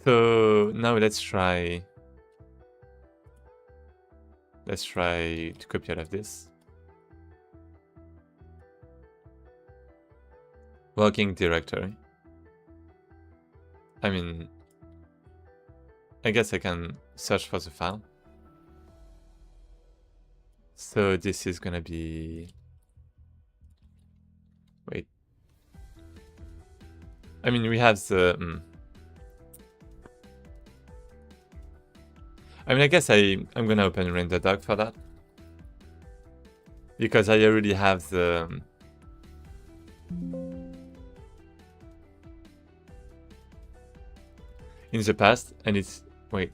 So now let's try to copy all of this. Working directory. I mean, I guess I can search for the file. So this is gonna be... Wait. I mean, we have the... I mean, I guess I'm gonna open RenderDoc for that. Because I already have the... in the past, and it's... Wait.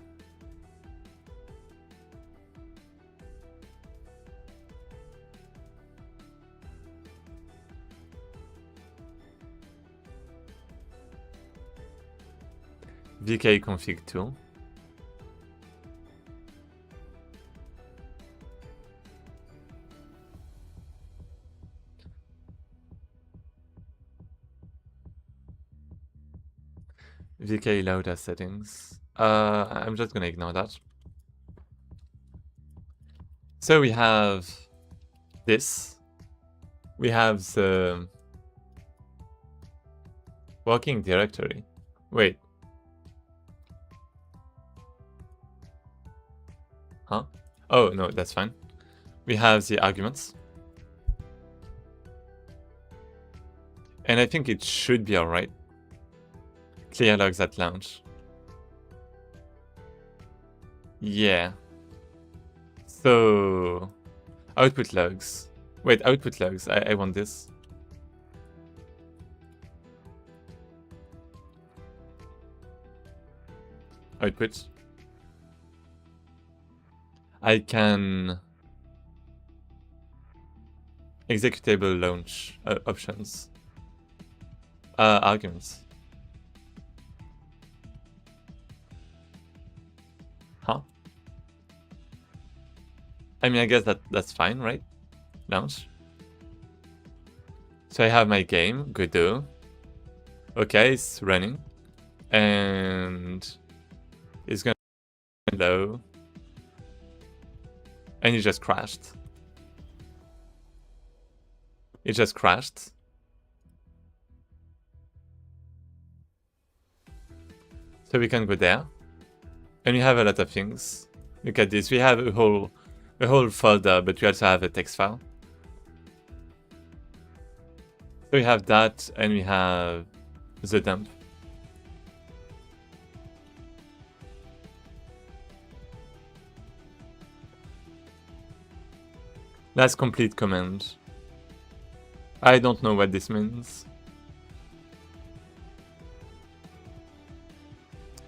VK config tool. VK loader settings. I'm just gonna ignore that. So we have this. We have the working directory. Wait. Huh? Oh, no, that's fine. We have the arguments. And I think it should be alright. Clear logs at launch. Yeah. So, output logs. Wait, output logs. I want this. Output. I can executable launch options. Arguments. Huh? I mean, I guess that's fine, right? Launch. So I have my game, Godot. Okay, it's running. And it's gonna be low. And it just crashed. It just crashed. So we can go there. And we have a lot of things. Look at this. We have a whole folder, but we also have a text file. So we have that, and we have the dump. Last complete command. I don't know what this means.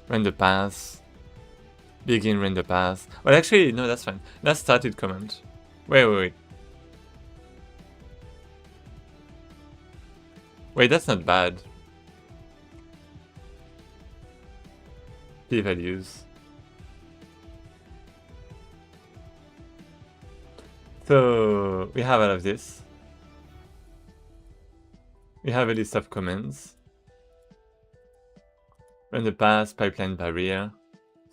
Render path. Begin render path. Well, actually, no, that's fine. Last started command. Wait. Wait, that's not bad. P-values. So, we have all of this. We have a list of commands. Render path, pipeline barrier,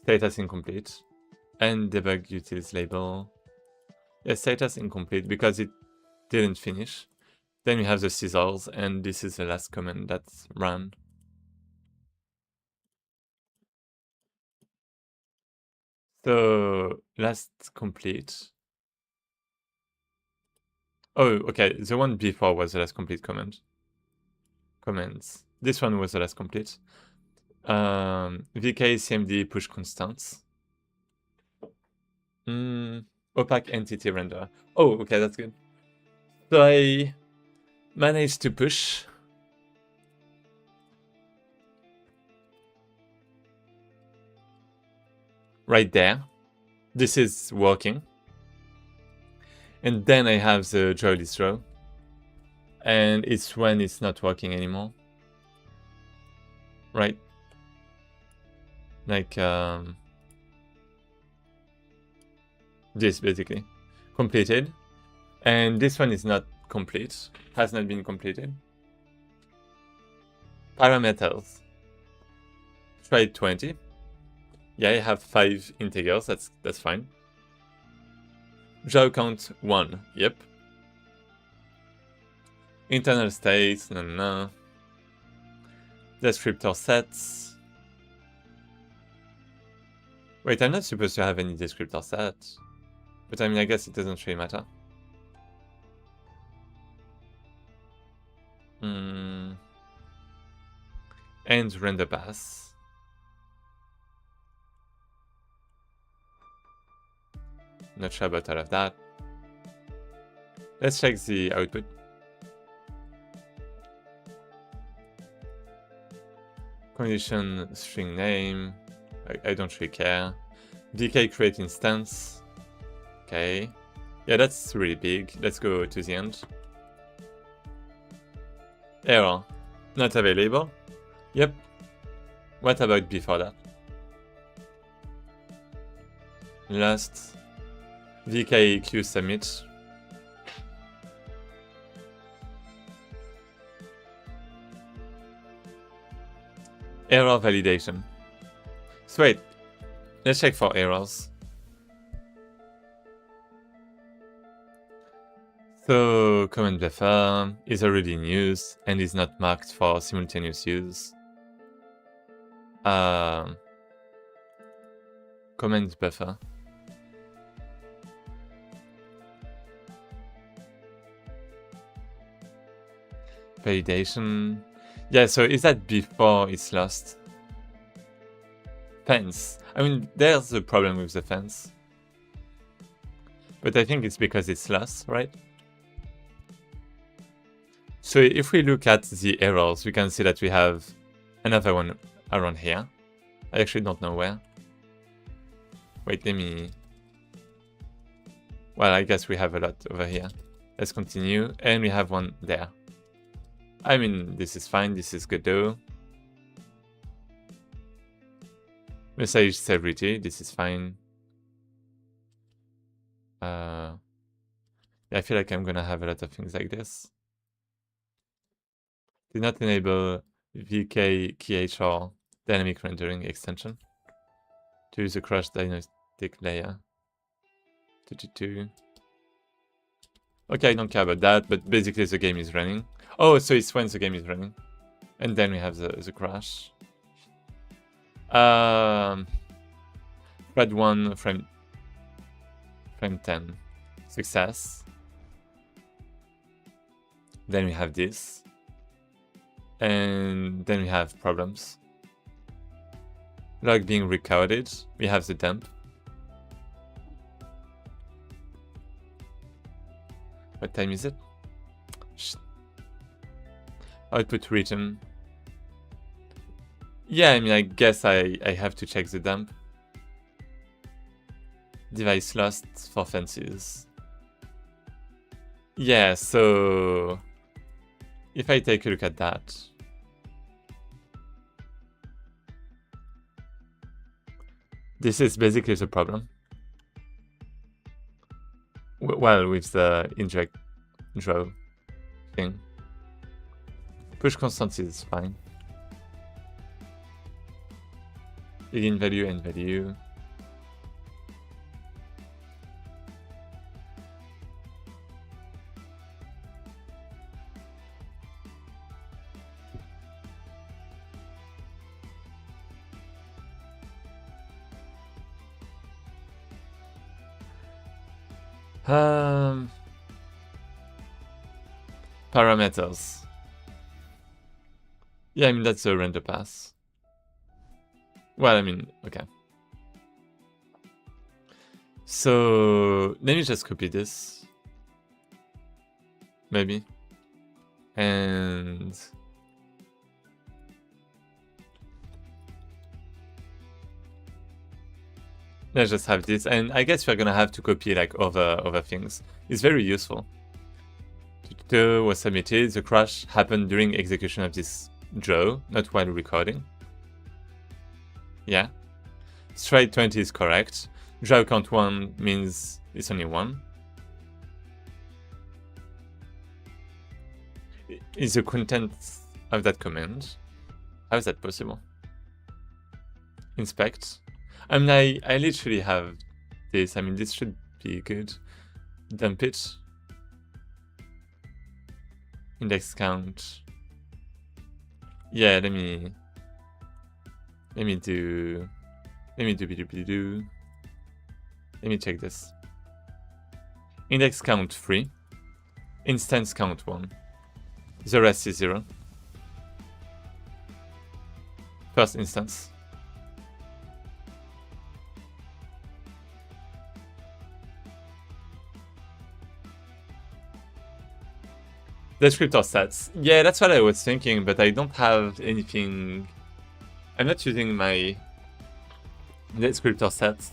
status incomplete, and debug utils label. Yes, status incomplete because it didn't finish. Then we have the scissors, and this is the last command that's run. So, last complete. Oh, okay, the one before was the last complete command. Commands. This one was the last complete. VK CMD push constants. Opaque entity render. Oh, okay, that's good. So I managed to push. Right there. This is working. And then I have the draw list row. And it's when it's not working anymore. Right? Like, this basically. Completed. And this one is not complete. Has not been completed. Parameters. Try 20. Yeah, I have 5 integers, that's fine. Draw count 1, yep. Internal states, no. Descriptor sets. Wait, I'm not supposed to have any descriptor sets. But I mean, I guess it doesn't really matter. And render path. Not sure about all of that. Let's check the output. Condition string name. I don't really care. VK create instance. Okay. Yeah, that's really big. Let's go to the end. Error. Not available. Yep. What about before that? Last VKQ submit. Error validation. So wait, let's check for errors. So command buffer is already in use and is not marked for simultaneous use. Command buffer. Validation. Yeah, so is that before it's lost? Fence. I mean, there's a problem with the fence. But I think it's because it's lost, right? So if we look at the errors, we can see that we have another one around here. I actually don't know where. Wait, let me... Well, I guess we have a lot over here. Let's continue. And we have one there. I mean, this is fine. This is Godot. Message celebrity. This is fine. Yeah, I feel like I'm gonna have a lot of things like this. Did not enable VK or dynamic rendering extension to use a crush dynamic layer. 22. Okay, I don't care about that, but basically the game is running. Oh, so it's when the game is running. And then we have the crash. Thread 1, frame 10. Success. Then we have this. And then we have problems. Log being recorded. We have the dump. What time is it? Output written. Yeah, I mean, I guess I have to check the dump. Device lost for fences. Yeah, so if I take a look at that, this is basically the problem. Well, with the indirect draw thing. Push constant is fine. Begin value and value. Parameters. Yeah, I mean, that's a render pass. Well, I mean, okay. So let me just copy this. Maybe. And let's just have this. And I guess we're gonna have to copy like other things. It's very useful. Tutorial was submitted. The crash happened during execution of this draw, not while recording. Yeah. Stride 20 is correct. Draw count 1 means it's only 1. Is the content of that command? How is that possible? Inspect. I mean, I literally have this. I mean, this should be good. Dump it. Index count. Yeah, let me check this. Index count 3. Instance count 1. The rest is 0. First instance. Descriptor sets. Yeah, that's what I was thinking, but I don't have anything. I'm not using my descriptor sets.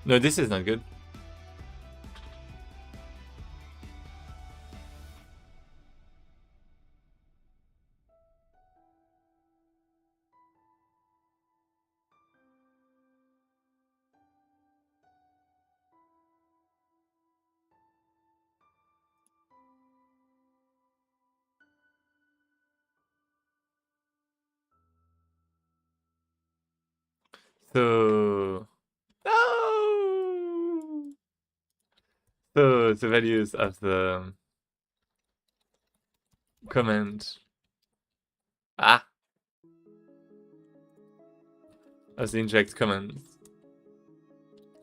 No, this is not good. So no. So the values of the command of the inject command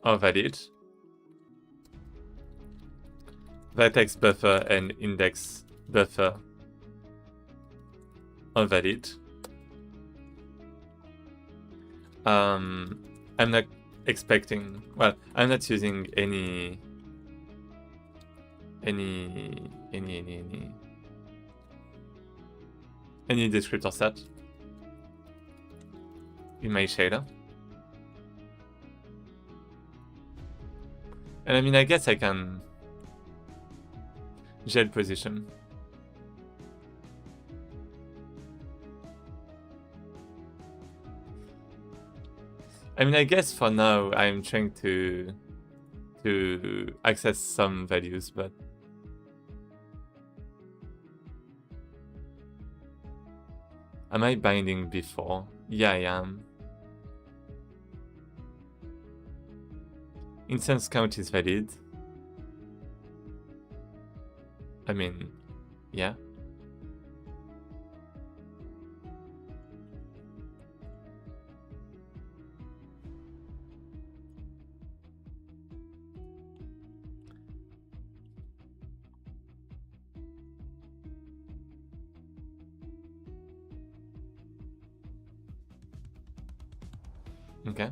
are valid. Vertex buffer and index buffer are valid. I'm not expecting. Well, I'm not using any descriptor set in my shader. And I mean, I guess I can gel position. I mean, I guess for now I'm trying to access some values, but am I binding before? Yeah, I am. Instance count is valid. I mean, yeah. Okay.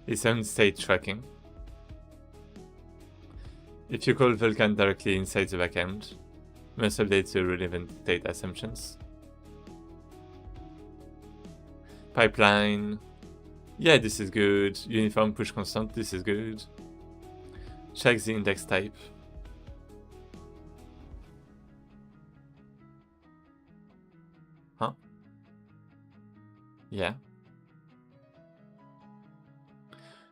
It's on state tracking. If you call Vulkan directly inside the backend, must update the relevant state assumptions. Pipeline. Yeah, this is good. Uniform push constant, this is good. Check the index type. Huh? Yeah.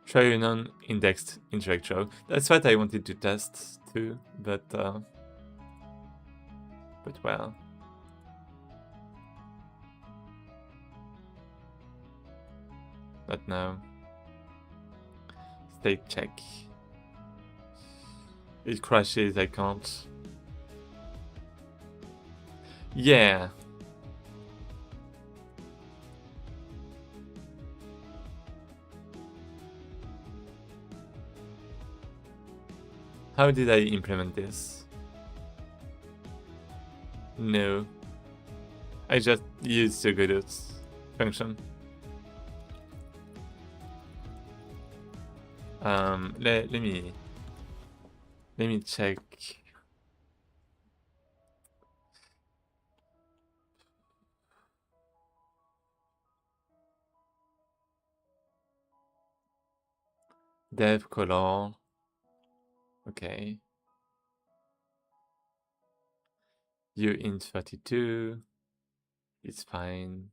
Try a non-indexed indirect row. That's what I wanted to test too, but well. But no. State check. It crashes, I can't. Yeah. How did I implement this? No. I just used the Godot function. Let me check. Dev color. Okay. Int 32. It's fine.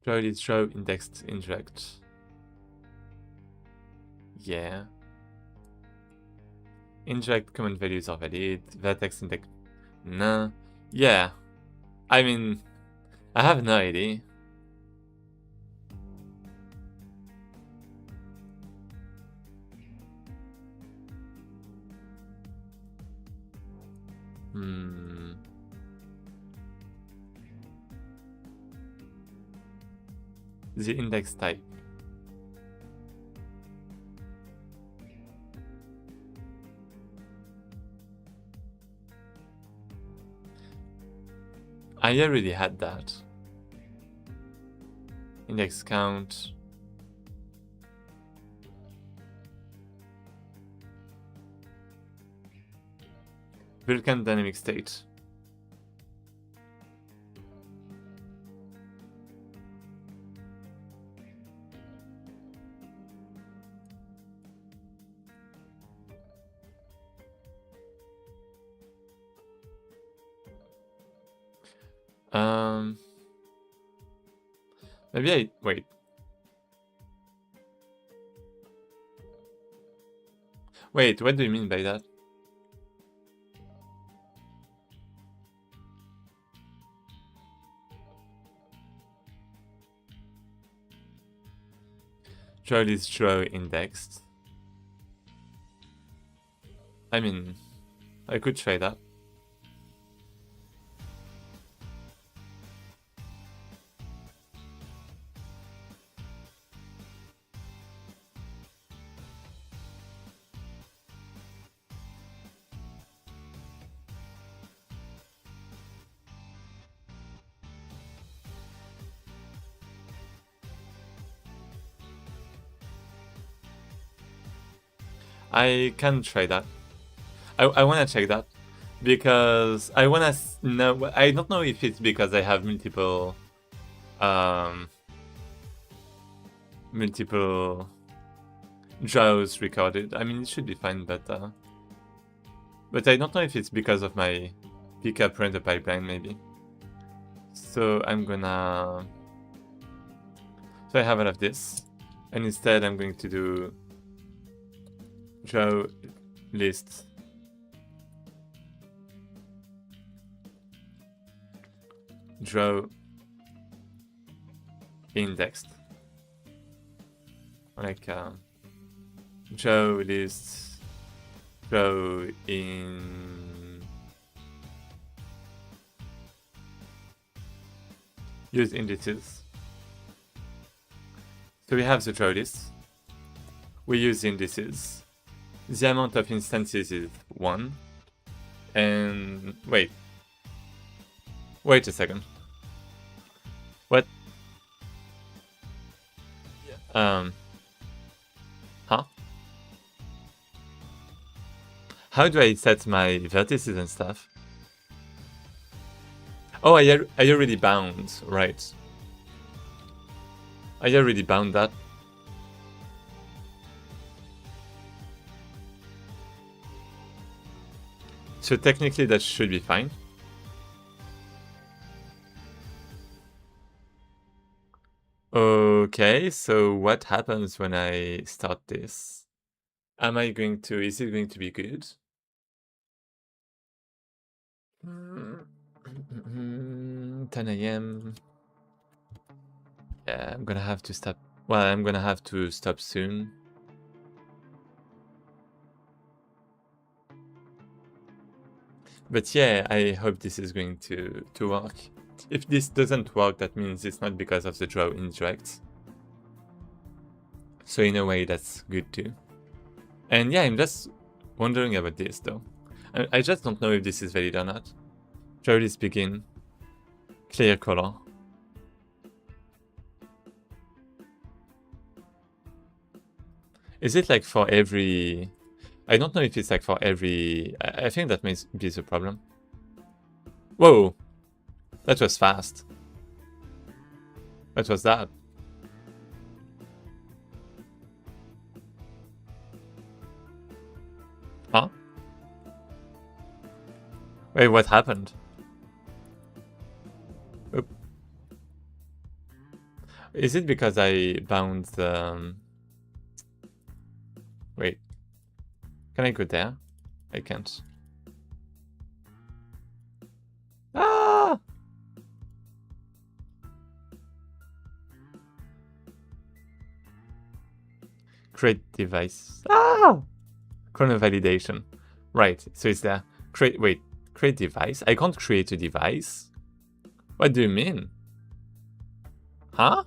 Probably throw indexed indirect. Yeah. Indirect command values are valid. Vertex index. Nah. Yeah. I mean, I have no idea. The index type. I already had that. Index count. Vulkan dynamic state. Maybe wait. Wait, what do you mean by that? Draw is draw indexed. I mean, I could try that. I can try that. I want to check that because I want to know. I don't know if it's because I have multiple draws recorded. I mean, it should be fine, but I don't know if it's because of my pickup render pipeline, maybe. So I'm gonna. So I have all of this, and instead I'm going to do draw list draw indexed, like draw list draw in use indices. So we have the draw list, we use indices, the amount of instances is 1, and wait a second. What? Huh? How do I set my vertices and stuff? Oh, I already bound, right. I already bound that. So technically that should be fine. Okay, so what happens when I start this? Is it going to be good? 10 AM. Yeah, I'm gonna have to stop. Well, I'm gonna have to stop soon. But yeah, I hope this is going to work. If this doesn't work, that means it's not because of the draw indirect. So in a way, that's good too. And yeah, I'm just wondering about this though. I just don't know if this is valid or not. Draw list begin. Clear color. Is it like for every... I don't know if it's like for every... I think that may be the problem. Whoa! That was fast. What was that? Huh? Wait, what happened? Oop. Is it because I bound the... Wait. Can I go there? I can't. Ah! Create device. Ah! Chrono validation. Right, so it's there. Create device? I can't create a device? What do you mean? Huh?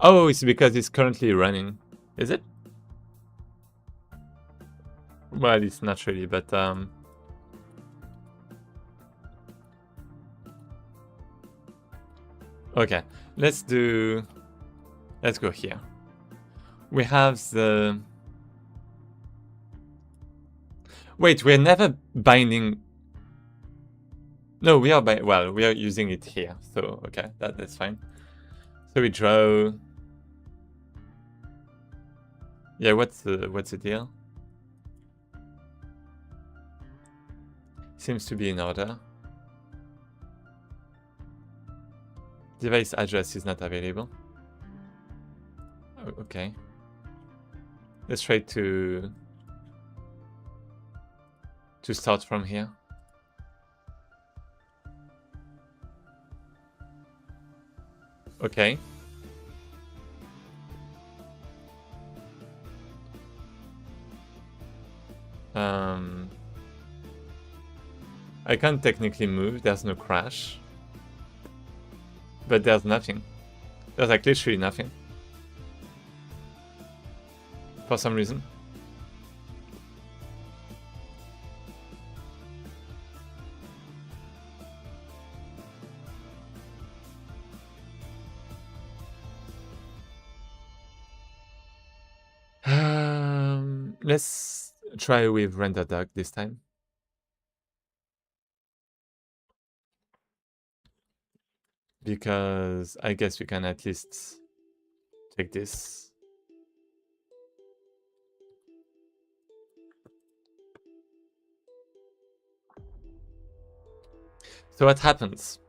Oh, it's because it's currently running. Is it? Well, it's not really, but okay, let's go here. We have the... Wait, we're never binding... No, we are we are using it here, so okay, that's fine. So we draw... Yeah, what's the deal? Seems to be in order. Device address is not available. Oh, okay. Let's try to start from here. Okay. I can't technically move, there's no crash. But there's nothing. There's like literally nothing. For some reason. Let's try with render doc this time. Because I guess we can at least take this. So what happens?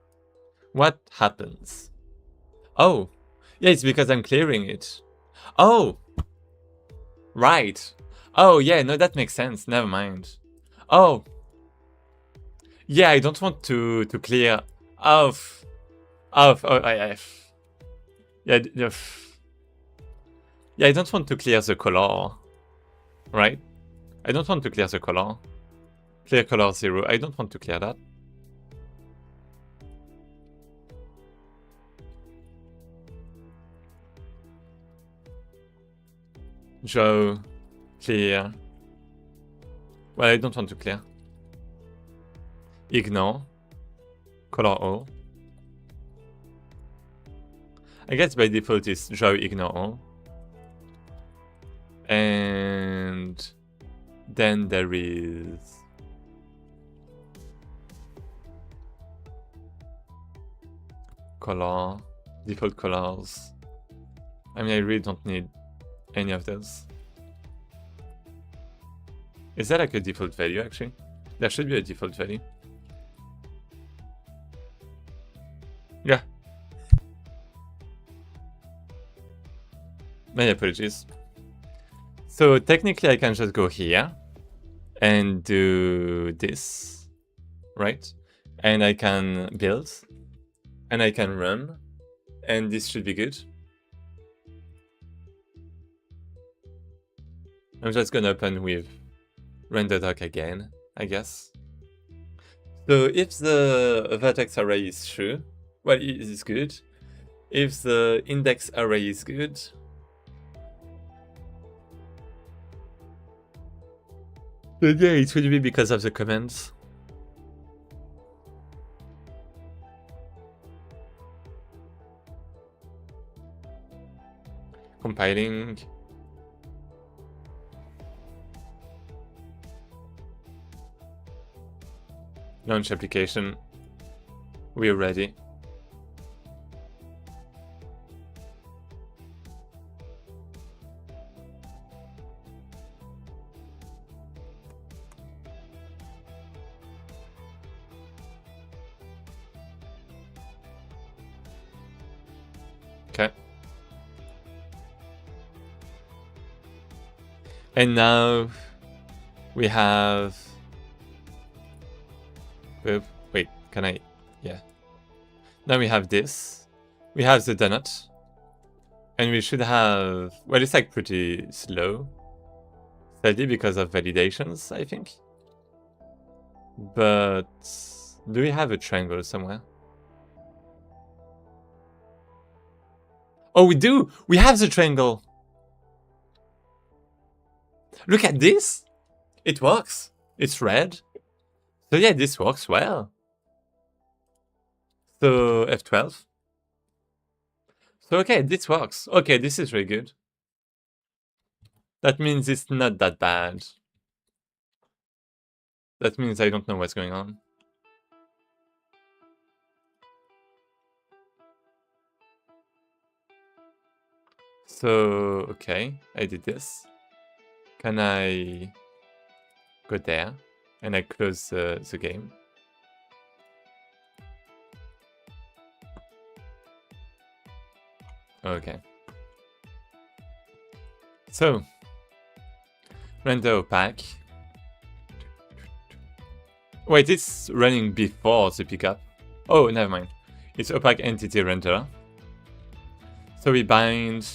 What happens? Oh, yeah, it's because I'm clearing it. Oh, right. Oh, yeah, no, that makes sense. Never mind. Oh, yeah, I don't want to clear off. Yeah, yeah, I don't want to clear the color, right? I don't want to clear the color. Clear color 0. I don't want to clear that. Draw, clear. Well, I don't want to clear. Ignore, color all. I guess by default is draw, ignore all. And then there is color, default colors. I mean, I really don't need any of those. Is that like a default value actually? There should be a default value. Yeah. My apologies. So technically I can just go here and do this, right? And I can build and I can run and this should be good. I'm just gonna open with render doc again, I guess. So if the vertex array is true, well, it is good. If the index array is good, then yeah, it will be because of the comments. Compiling. Launch application. We're ready. Okay. And now we have... Wait, can I? Yeah. Now we have this. We have the donut. And we should have... Well, it's like pretty slow. Steady because of validations, I think. But... do we have a triangle somewhere? Oh, we do! We have the triangle! Look at this! It works. It's red. So yeah, this works well. So F12. So okay, this works. Okay, this is really good. That means it's not that bad. That means I don't know what's going on. So, okay, I did this. Can I go there? And I close the game. Okay. So, Render opaque. Wait, it's running before the pickup. Oh, never mind. It's opaque entity renderer. So we bind.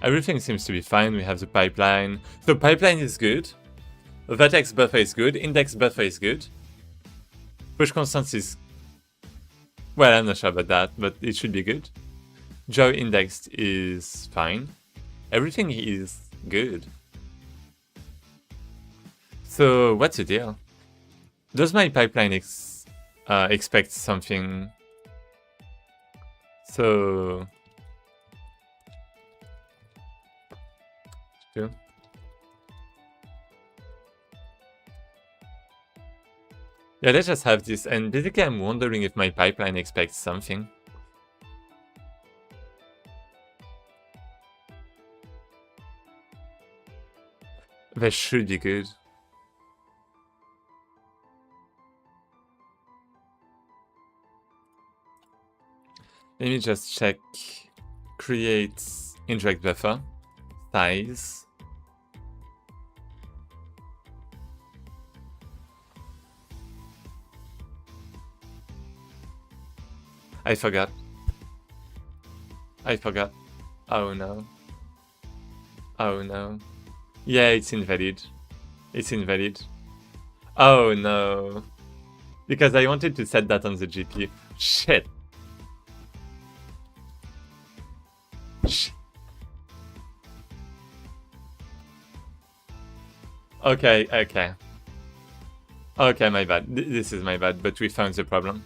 Everything seems to be fine. We have the pipeline. So pipeline is good. Vertex buffer is good. Index buffer is good. Push constant is... Well, I'm not sure about that, but it should be good. Joy indexed is fine. Everything is good. So what's the deal? Does my pipeline expect something? So... Two. Yeah, let's just have this, and basically I'm wondering if my pipeline expects something. That should be good. Let me just check. Create indirect buffer. Size. I forgot. Oh no. Oh no. Yeah, it's invalid. It's invalid. Oh no. Because I wanted to set that on the GPU. Shit. Okay. Okay, my bad. This is my bad, but we found the problem.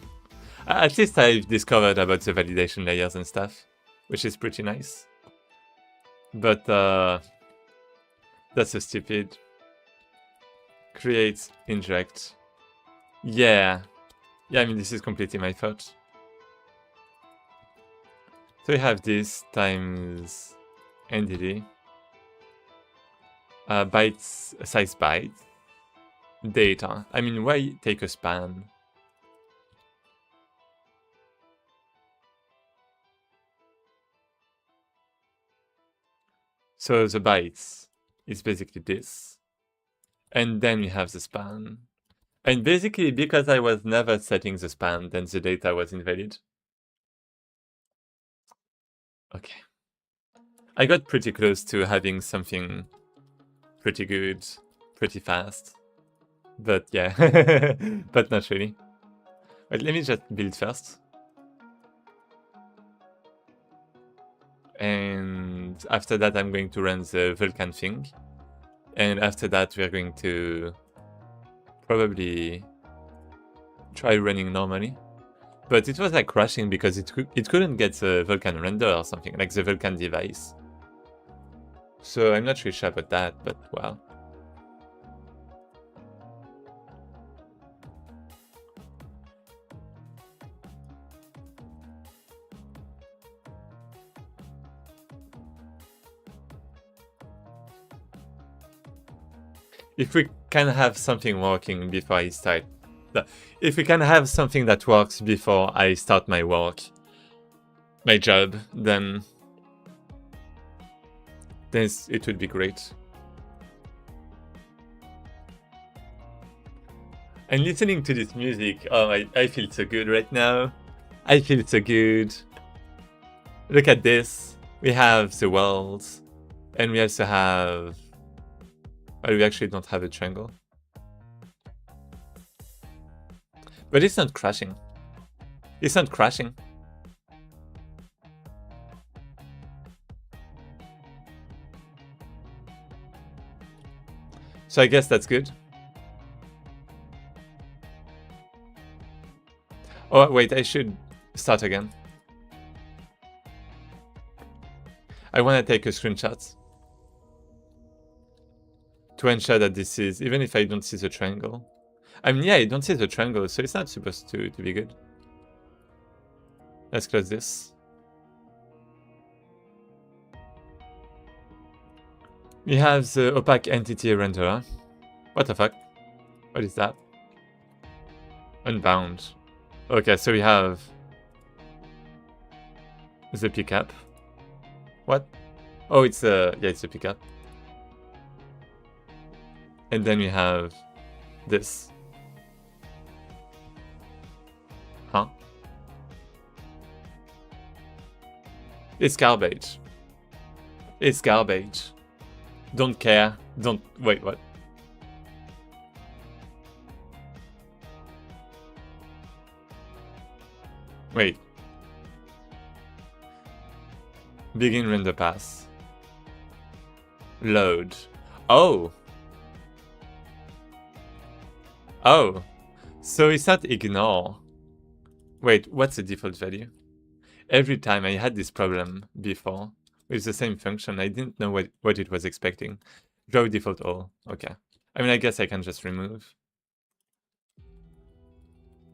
At least I've discovered about the validation layers and stuff, which is pretty nice. But that's so stupid. Create indirect. Yeah, I mean, this is completely my fault. So we have this times NDD. Bytes, size bytes. Data. I mean, why take a span? So the bytes is basically this. And then we have the span. And basically, because I was never setting the span, then the data was invalid. Okay. I got pretty close to having something pretty good, pretty fast. But yeah, but not really. Wait, let me just build first. And after that, I'm going to run the Vulkan thing. And after that, we're going to probably try running normally. But it was like crashing because it couldn't get the Vulkan render or something, like the Vulkan device. So I'm not really sure about that, but well. If we can have something working before I start... If we can have something that works before I start my work, my job, then it would be great. And listening to this music, oh, I feel so good right now. I feel so good. Look at this. We have the world, and we also have... Well, we actually don't have a triangle. But it's not crashing. It's not crashing. So I guess that's good. Oh, wait, I should start again. I want to take a screenshot to ensure that this is, even if I don't see the triangle. I mean, yeah, I don't see the triangle, so it's not supposed to be good. Let's close this. We have the opaque entity renderer. What the fuck? What is that? Unbound. Okay, so we have the pickup. What? Oh, it's a... yeah, it's a pickup. And then we have this. Huh? It's garbage. It's garbage. Don't care. Don't... Wait, what? Wait. Begin render pass. Load. Oh! Oh! So it's not ignore. Wait, what's the default value? Every time I had this problem before with the same function, I didn't know what it was expecting. Draw default all. Okay. I mean, I guess I can just remove.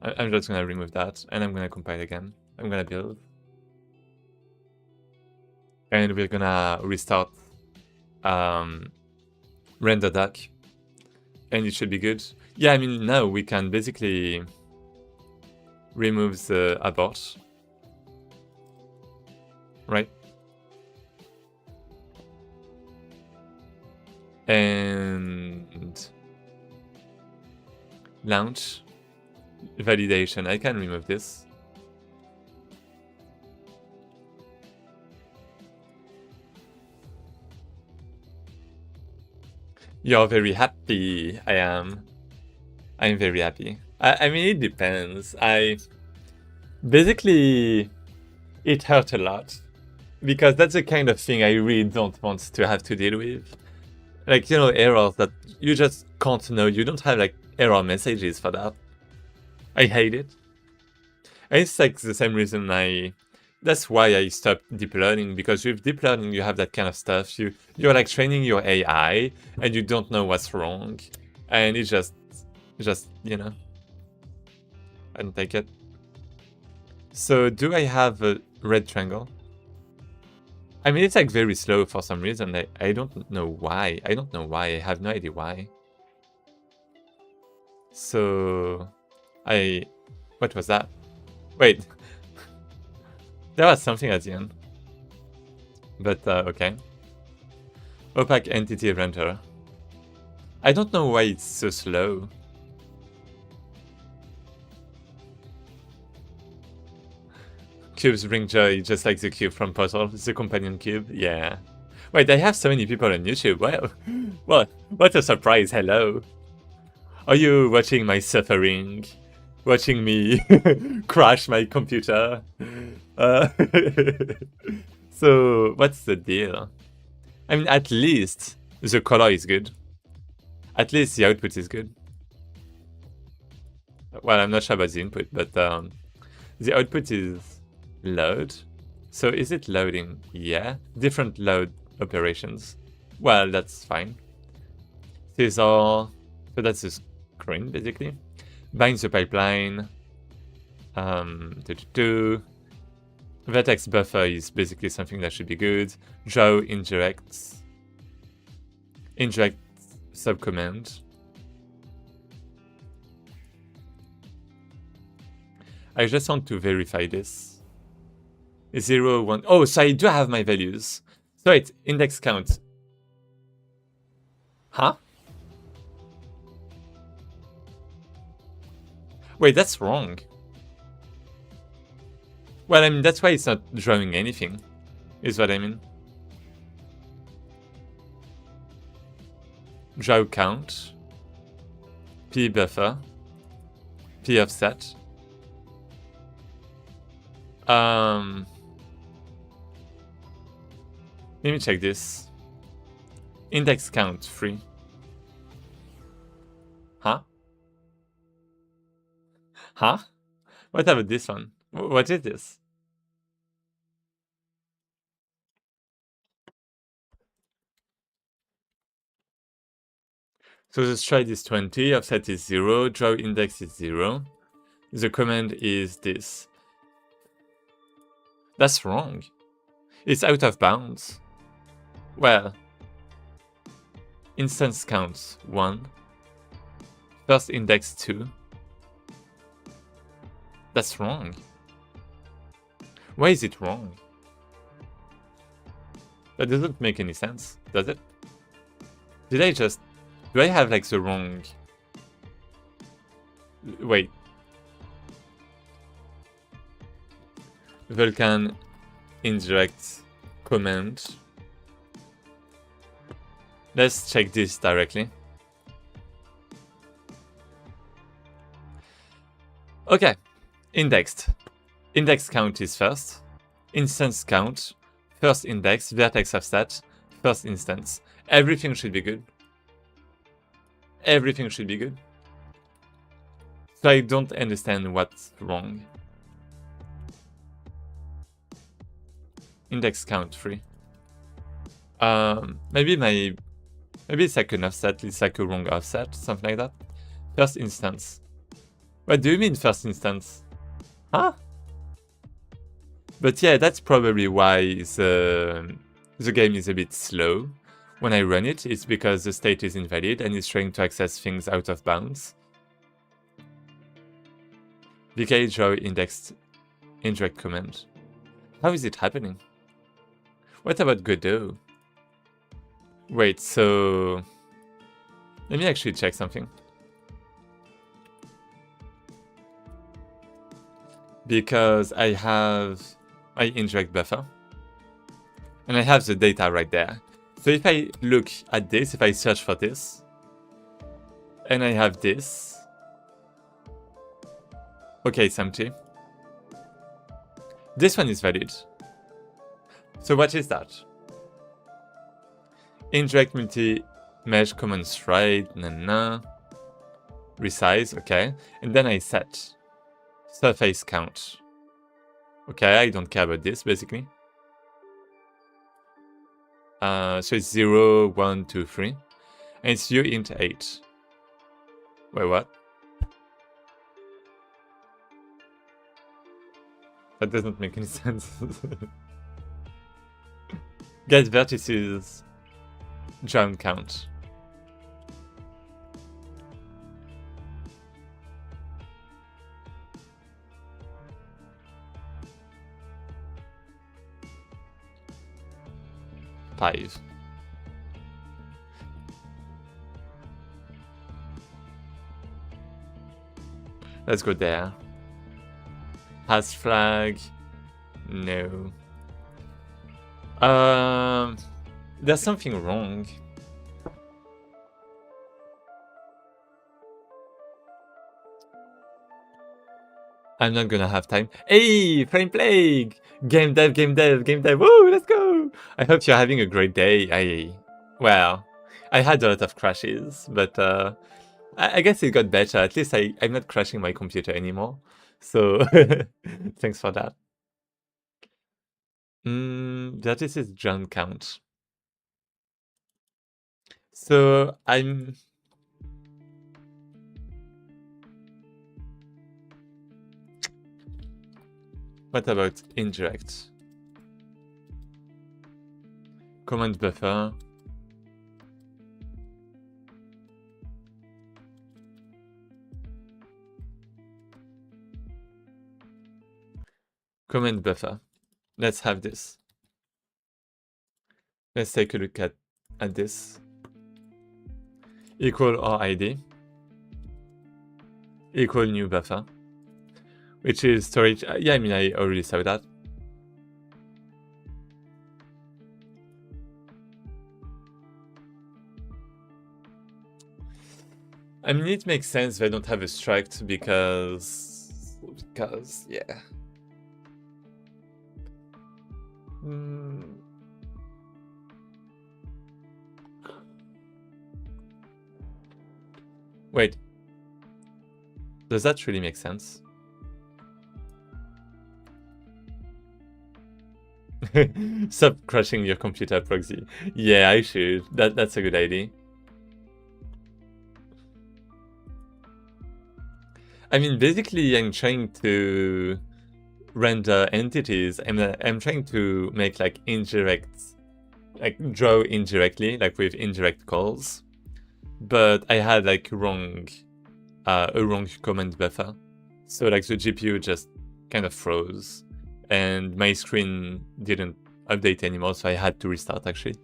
I'm just gonna remove that, and I'm gonna compile again. I'm gonna build. And we're gonna restart render doc. And it should be good. Yeah, I mean, now we can basically remove the abort. Right? And launch validation. I can remove this. You're very happy. I am. I'm very happy. I mean, it depends. Basically, it hurt a lot. Because that's the kind of thing I really don't want to have to deal with. Like, you know, errors that you just can't know. You don't have, like, error messages for that. I hate it. And it's like the same reason that's why I stopped deep learning, because with deep learning you have that kind of stuff. You're like training your AI and you don't know what's wrong. And it just, you know, I don't take it. So do I have a red triangle? I mean, it's like very slow for some reason. I don't know why. I don't know why. I have no idea why. So what was that? Wait. There was something at the end. But, okay. Opaque entity render. I don't know why it's so slow. Cubes bring joy, just like the cube from Puzzle, the companion cube. Yeah. Wait, I have so many people on YouTube. Well, what a surprise. Hello. Are you watching my suffering? Watching me crash my computer? So, what's the deal? I mean, at least the color is good. At least the output is good. Well, I'm not sure about the input, but the output is load. So is it loading? Yeah. Different load operations. Well, that's fine. These are... So that's the screen, basically. Binds the pipeline. Vertex buffer is basically something that should be good. Draw indirects. Indirect subcommand. I just want to verify this. 0, 1. Oh, so I do have my values. So it's index count. Huh? Wait, that's wrong. Well, I mean, that's why it's not drawing anything, is what I mean. Draw count. P buffer. P offset. Let me check this. Index count 3. Huh? Huh? What about this one? What is this? So the stride is 20, offset is 0, draw index is 0. The command is this. That's wrong. It's out of bounds. Well, instance counts 1. First index 2. That's wrong. Why is it wrong? That doesn't make any sense, does it? Did I just Do I have like the wrong... Wait. Vulkan indirect command. Let's check this directly. Okay, indexed. Index count is first. Instance count, first index, vertex of stat, first instance. Everything should be good. Everything should be good. So I don't understand what's wrong. Index count 3. Maybe it's like an offset, it's like a wrong offset, something like that. First instance. What do you mean first instance? Huh? But yeah, that's probably why the game is a bit slow. When I run it, it's because the state is invalid and it's trying to access things out of bounds. VK draw indexed indirect command. How is it happening? What about Godot? Wait, so... Let me actually check something. Because I have my indirect buffer. And I have the data right there. So if I look at this, if I search for this, and I have this. Okay, it's empty. This one is valid. So what is that? Indirect multi-mesh command stride, resize, okay. And then I set surface count. Okay, I don't care about this, basically. So it's 0, 1, 2, 3. And it's uint 8. Wait, what? That doesn't make any sense. Get vertices jump count. Five. Let's go there. Has flag. No. There's something wrong. I'm not gonna have time. Hey, Frame Plague! Game dev, game dev, game dev. Woo, let's go! I hope you're having a great day. Well, I had a lot of crashes, but I guess it got better. At least I'm not crashing my computer anymore. So, thanks for that. That is his jump count. So, I'm... What about indirect? Command buffer. Command buffer. Let's have this. Let's take a look at this. Equal or ID. Equal new buffer. Which is storage. Yeah, I mean, I already saw that. I mean, it makes sense they don't have a struct because yeah. Wait. Does that really make sense? Stop crashing your computer, Proxy. Yeah, I should. That's a good idea. I mean, basically, I'm trying to render entities. I'm trying to make like indirect, like draw indirectly, like with indirect calls. But I had like a wrong command buffer. So like the GPU just kind of froze. And my screen didn't update anymore, so I had to restart actually.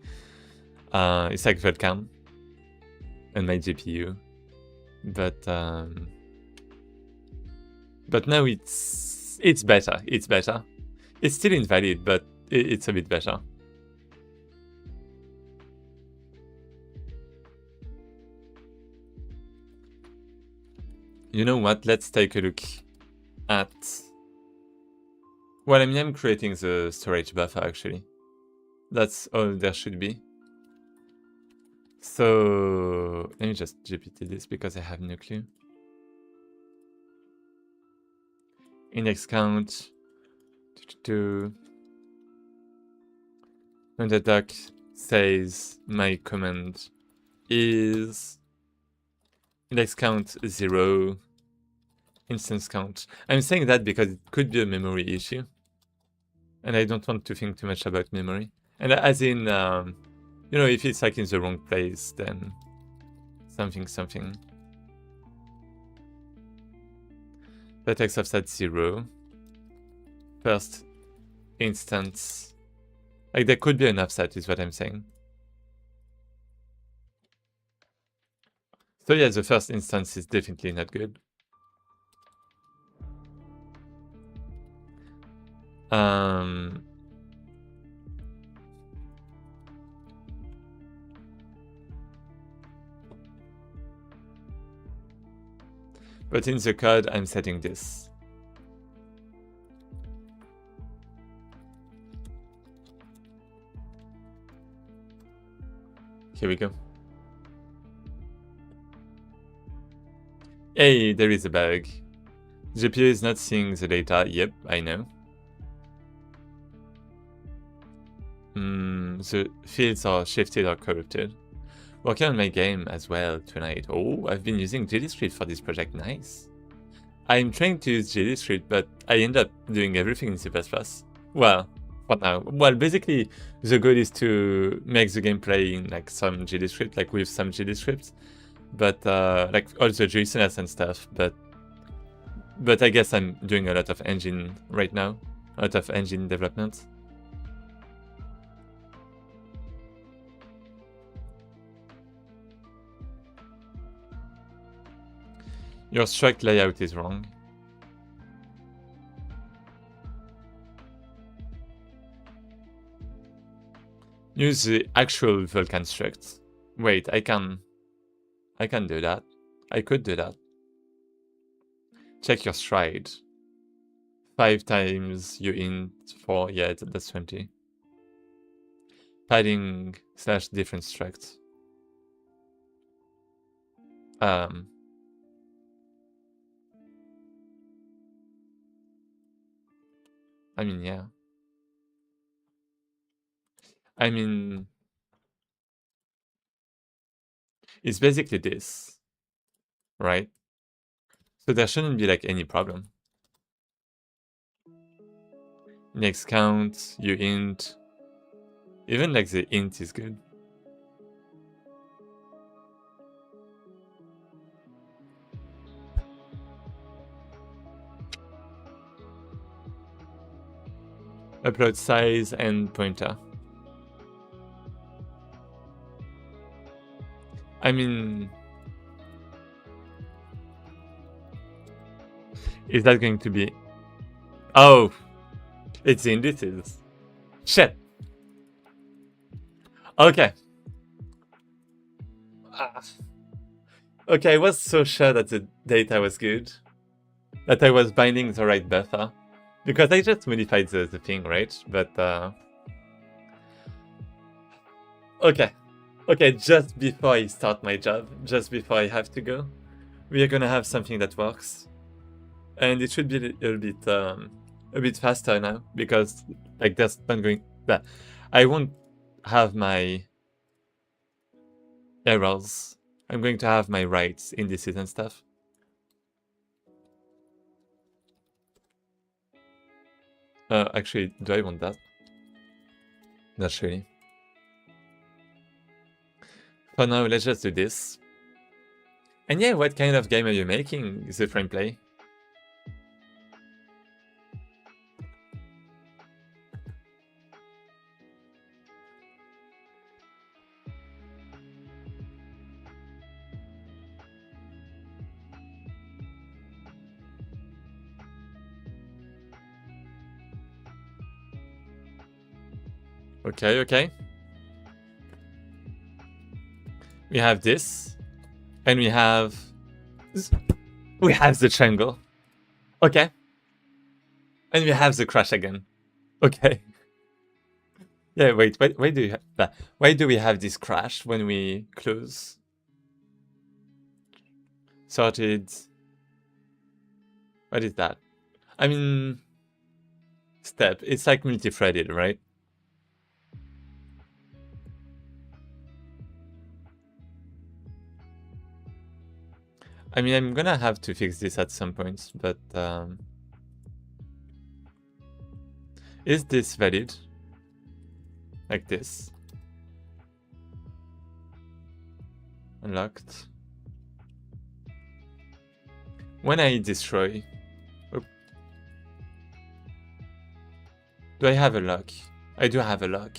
It's like Vulkan. and my GPU. But now it's better. It's better. It's still invalid, but it's a bit better. You know what? Let's take a look at... Well, I mean, I'm creating the storage buffer, actually. That's all there should be. So let me just GPT this because I have no clue. Index count. When the doc says my command is index count 0, instance count. I'm saying that because it could be a memory issue. And I don't want to think too much about memory. And as in, you know, if it's like in the wrong place, then something. Vertex offset 0. First instance. Like there could be an offset is what I'm saying. So yeah, the first instance is definitely not good. But in the code, I'm setting this. Here we go. Hey, there is a bug. GPU is not seeing the data. Yep, I know. The fields are shifted or corrupted. Working on my game as well tonight. Oh, I've been using GDScript for this project. Nice. I'm trying to use GDScript, but I end up doing everything in C++. Well, for now. Well, basically, the goal is to make the gameplay in like some GDScript, like with some GDScript, but like all the JSONs and stuff. But I guess I'm doing a lot of engine right now, a lot of engine development. Your struct layout is wrong. Use the actual Vulkan struct. Wait, I can do that. I could do that. Check your stride. 5 times you int for, yeah, that's 20. Padding / different struct. I mean, yeah. I mean, it's basically this, right? So there shouldn't be like any problem. Next count, you int. Even like the int is good. Upload size and pointer. I mean, is that going to be... Oh, it's the indices. Shit. Okay. Okay, I was so sure that the data was good, that I was binding the right buffer, because I just modified the thing, right? But okay, just before I start my job, just before I have to go, we are gonna have something that works, and it should be a bit faster now, because like there's not going that I won't have my errors. I'm going to have my rights, indices and stuff. Actually, do I want that? Not really. For now, let's just do this. And yeah, what kind of game are you making? Is it frame play? Okay, okay. We have this. And we have the triangle. Okay. And we have the crash again. Okay. Yeah, wait, why do you have that? Why do we have this crash when we close? Sorted. What is that? I mean, step. It's like multi-threaded, right? I mean, I'm gonna have to fix this at some point, but is this valid? Like this? Unlocked. When I destroy... Oh. Do I have a lock? I do have a lock.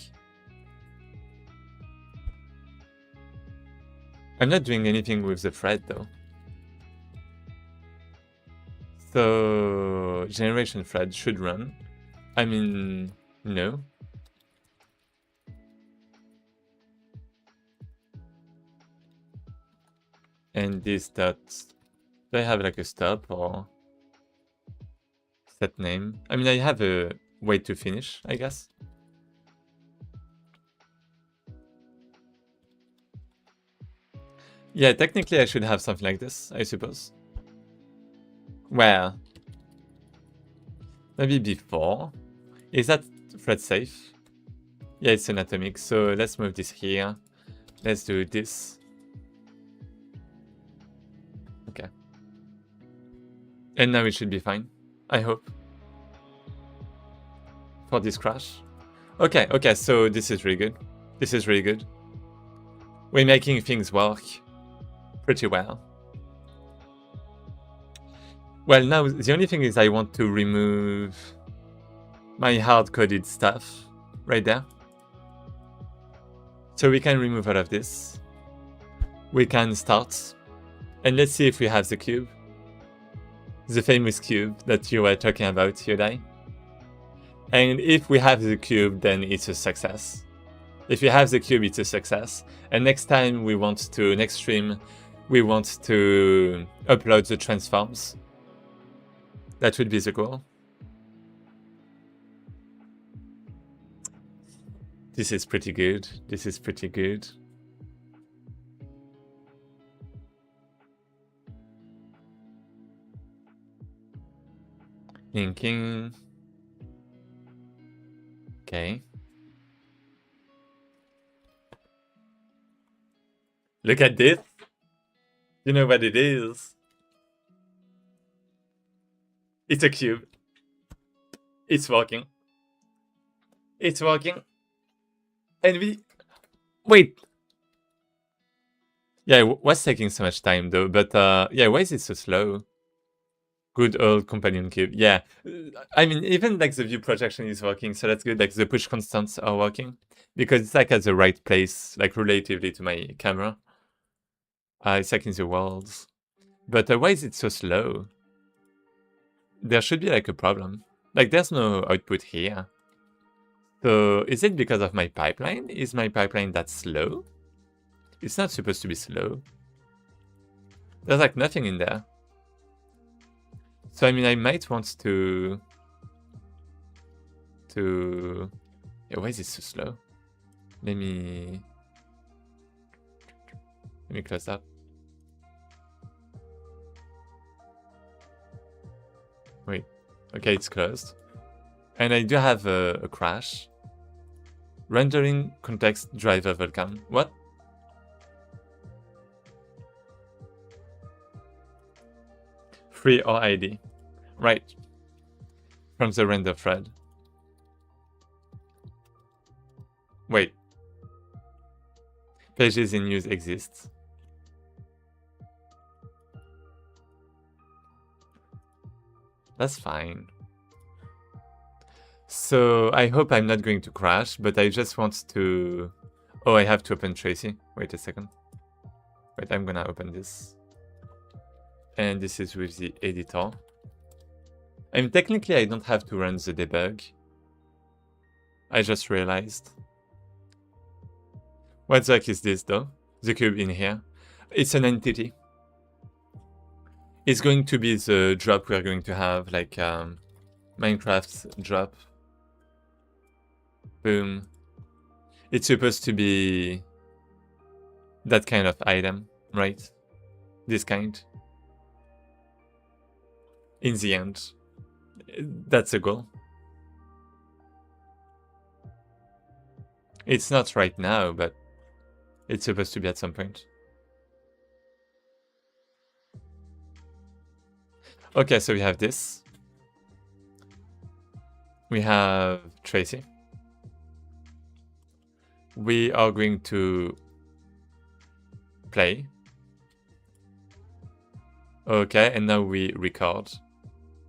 I'm not doing anything with the thread though. So generation thread should run. I mean, no. And this dot, do I have like a stop or set name? I mean, I have a way to finish, I guess. Yeah, technically I should have something like this, I suppose. Well, maybe before. Is that thread safe? Yeah, it's an atomic, so let's move this here. Let's do this. Okay. And now it should be fine, I hope. For this crash. Okay, okay, so this is really good. This is really good. We're making things work pretty well. Well, now the only thing is I want to remove my hard-coded stuff right there. So we can remove all of this. We can start. And let's see if we have the cube. The famous cube that you were talking about, Yodai. And if we have the cube, then it's a success. If you have the cube, it's a success. And next time we want to, next stream, we want to upload the transforms. That would be the goal. This is pretty good. This is pretty good. Linking. Okay. Look at this. You know what it is? It's a cube. It's working. It's working. And we... Wait. Yeah, what's taking so much time though? But yeah, why is it so slow? Good old companion cube. Yeah. I mean, even like the view projection is working, so that's good. Like the push constants are working. Because it's like at the right place, like relatively to my camera. It's like in the worlds. But why is it so slow? There should be like a problem. Like there's no output here. So is it because of my pipeline? Is my pipeline that slow? It's not supposed to be slow. There's like nothing in there. So I mean, I might want to... Yeah, why is it so slow? Let me close that. Wait, okay, it's closed. And I do have a crash. Rendering context driver welcome. What? Free or ID. Right. From the render thread. Wait. Pages in use exists. That's fine. So I hope I'm not going to crash, but I just want to... Oh, I have to open Tracy. Wait a second. Wait, I'm gonna open this. And this is with the editor. I mean, technically I don't have to run the debug. I just realized. What the heck is this though? The cube in here. It's an entity. It's going to be the drop we're going to have, like Minecraft's drop. Boom. It's supposed to be that kind of item, right? This kind. In the end. That's the goal. It's not right now, but it's supposed to be at some point. Okay, so we have this. We have Tracy. We are going to play. Okay, and now we record.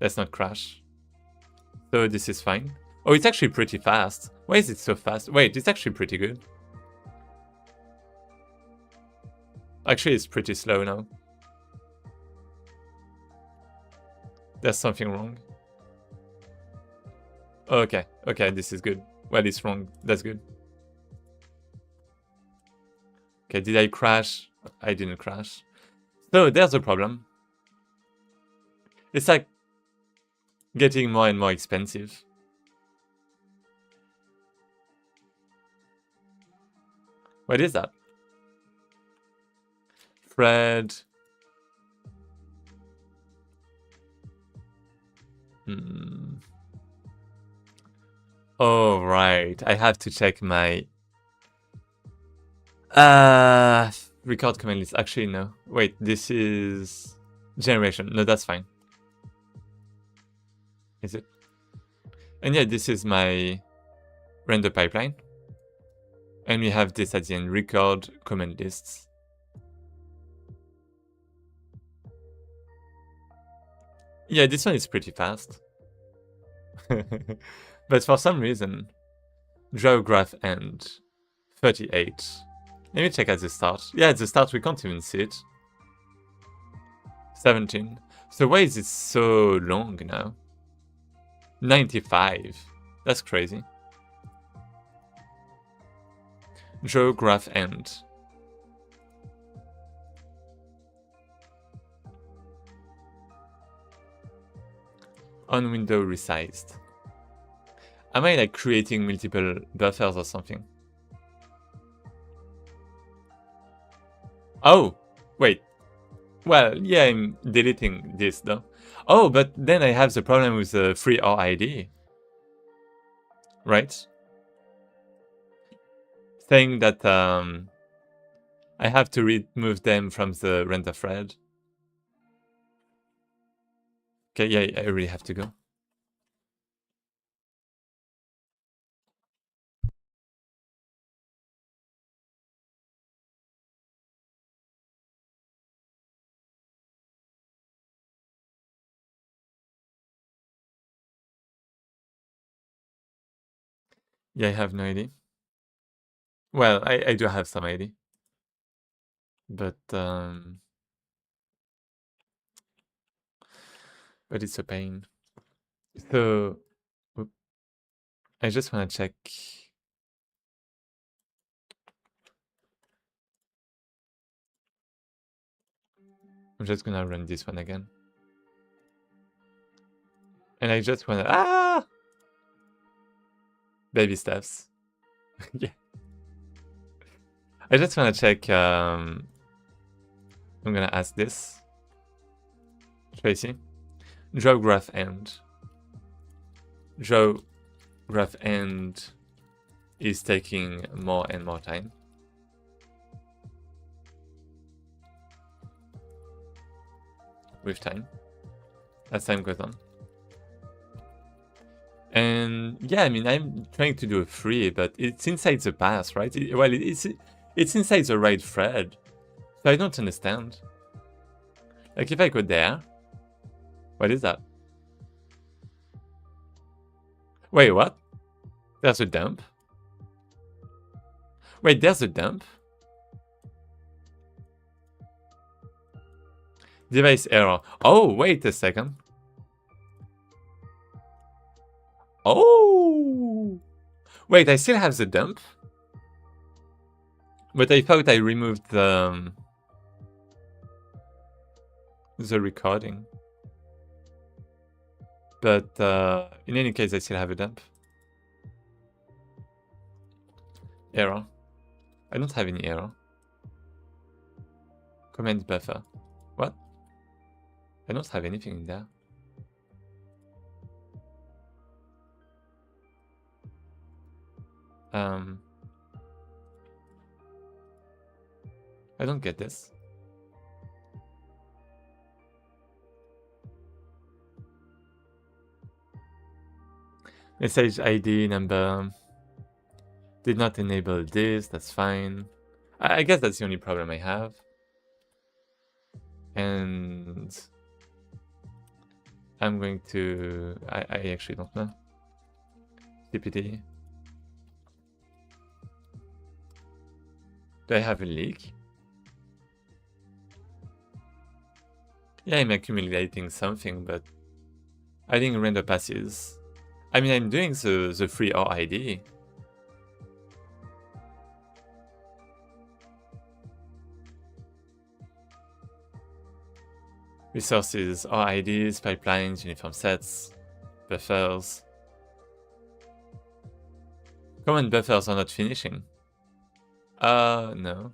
Let's not crash. So this is fine. Oh, it's actually pretty fast. Why is it so fast? Wait, it's actually pretty good. Actually, it's pretty slow now. There's something wrong. Okay, okay, this is good. Well, it's wrong. That's good. Okay, did I crash? I didn't crash. So there's a problem. It's like getting more and more expensive. What is that? Fred. Oh, right. I have to check my... record command list. Actually, no. Wait, this is... generation. No, that's fine. Is it? And yeah, this is my render pipeline. And we have this at the end, record command lists. Yeah, this one is pretty fast. But for some reason, draw graph end 38. Let me check at the start. Yeah, at the start we can't even see it. 17. So why is it so long now? 95. That's crazy. Draw graph end. On window resized. Am I like creating multiple buffers or something? Oh, wait. Well, yeah, I'm deleting this though. Oh, but then I have the problem with the free or ID. Right? Saying that I have to remove them from the render thread. Okay, yeah, I really have to go. Yeah, I have no idea. Well, I do have some idea. But it's a pain. So I just want to check. I'm just gonna run this one again. And I just wanna baby steps. Yeah. I just wanna check I'm gonna ask this. Tracy. Draw graph end. Draw graph end is taking more and more time. With time. As time goes on. And yeah, I mean, I'm trying to do a free, but it's inside the path, right? It's inside the right thread. So I don't understand. Like if I go there, what is that? Wait, what? There's a dump? Wait, there's a dump? Device error. Oh, wait a second. Oh! Wait, I still have the dump? But I thought I removed the recording. But in any case, I still have a dump. Error. I don't have any error. Comment buffer. What? I don't have anything in there. I don't get this. Message ID number. Did not enable this, that's fine. I guess that's the only problem I have. And I'm going to... I actually don't know. TPD. Do I have a leak? Yeah, I'm accumulating something, but adding render passes. I mean, I'm doing the free RID. Resources, RIDs, pipelines, uniform sets, buffers. Common buffers are not finishing. No.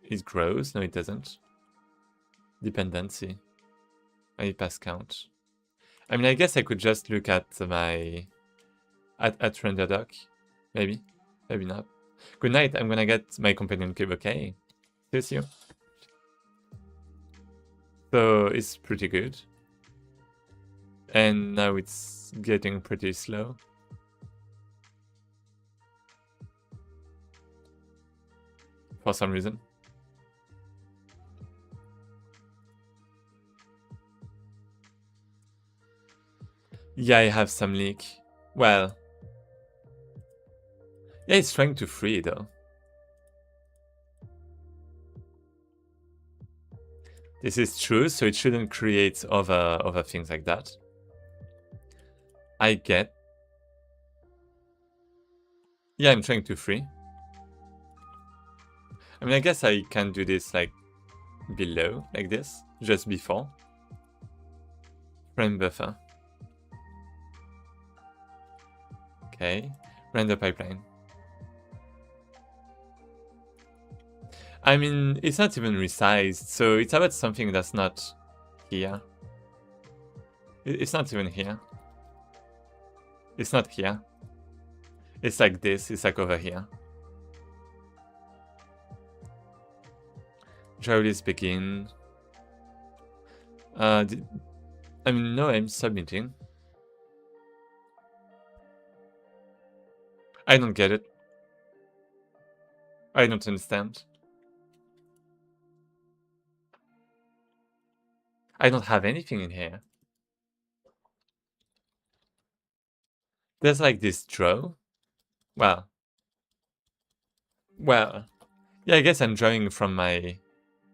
It grows? No, it doesn't. Dependency. I pass count. I mean, I guess I could just look at my... at render doc. Maybe. Maybe not. Good night, I'm gonna get my companion cube, okay? See you. So it's pretty good. And now it's getting pretty slow. For some reason. Yeah, I have some leak. Well. Yeah, it's trying to free though. This is true, so it shouldn't create other things like that. I get. Yeah, I'm trying to free. I mean, I guess I can do this like below, like this, just before. Frame buffer. Okay, render pipeline. I mean, it's not even resized, so it's about something that's not here. It's not even here. It's not here. It's like this, it's like over here. Draw list begin. I mean, no, I'm submitting. I don't get it. I don't understand. I don't have anything in here. There's like this draw. Well. Yeah, I guess I'm drawing from my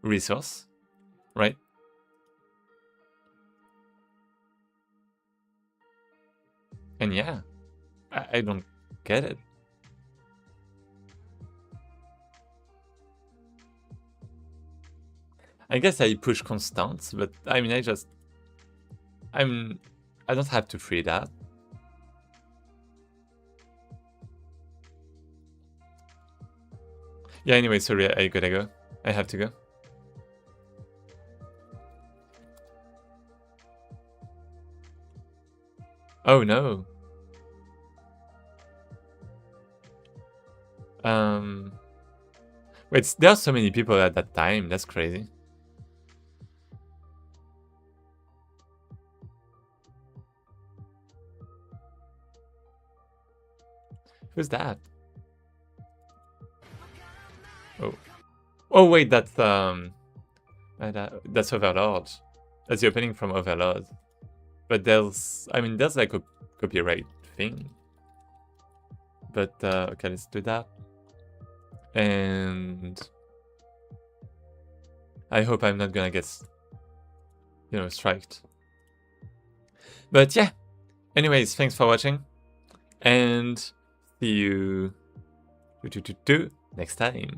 resource, right? And yeah, I don't get it. I guess I push constants, but I mean, I don't have to free that. Yeah, anyway, sorry, I gotta go. I have to go. Oh no. Wait, there are so many people at that time, that's crazy. Who's that? Oh. Oh wait, that's Overlord. That's the opening from Overlord. But there's like a copyright thing. But okay, let's do that. And I hope I'm not gonna get, striked. But yeah. Anyways, thanks for watching. And see you next time.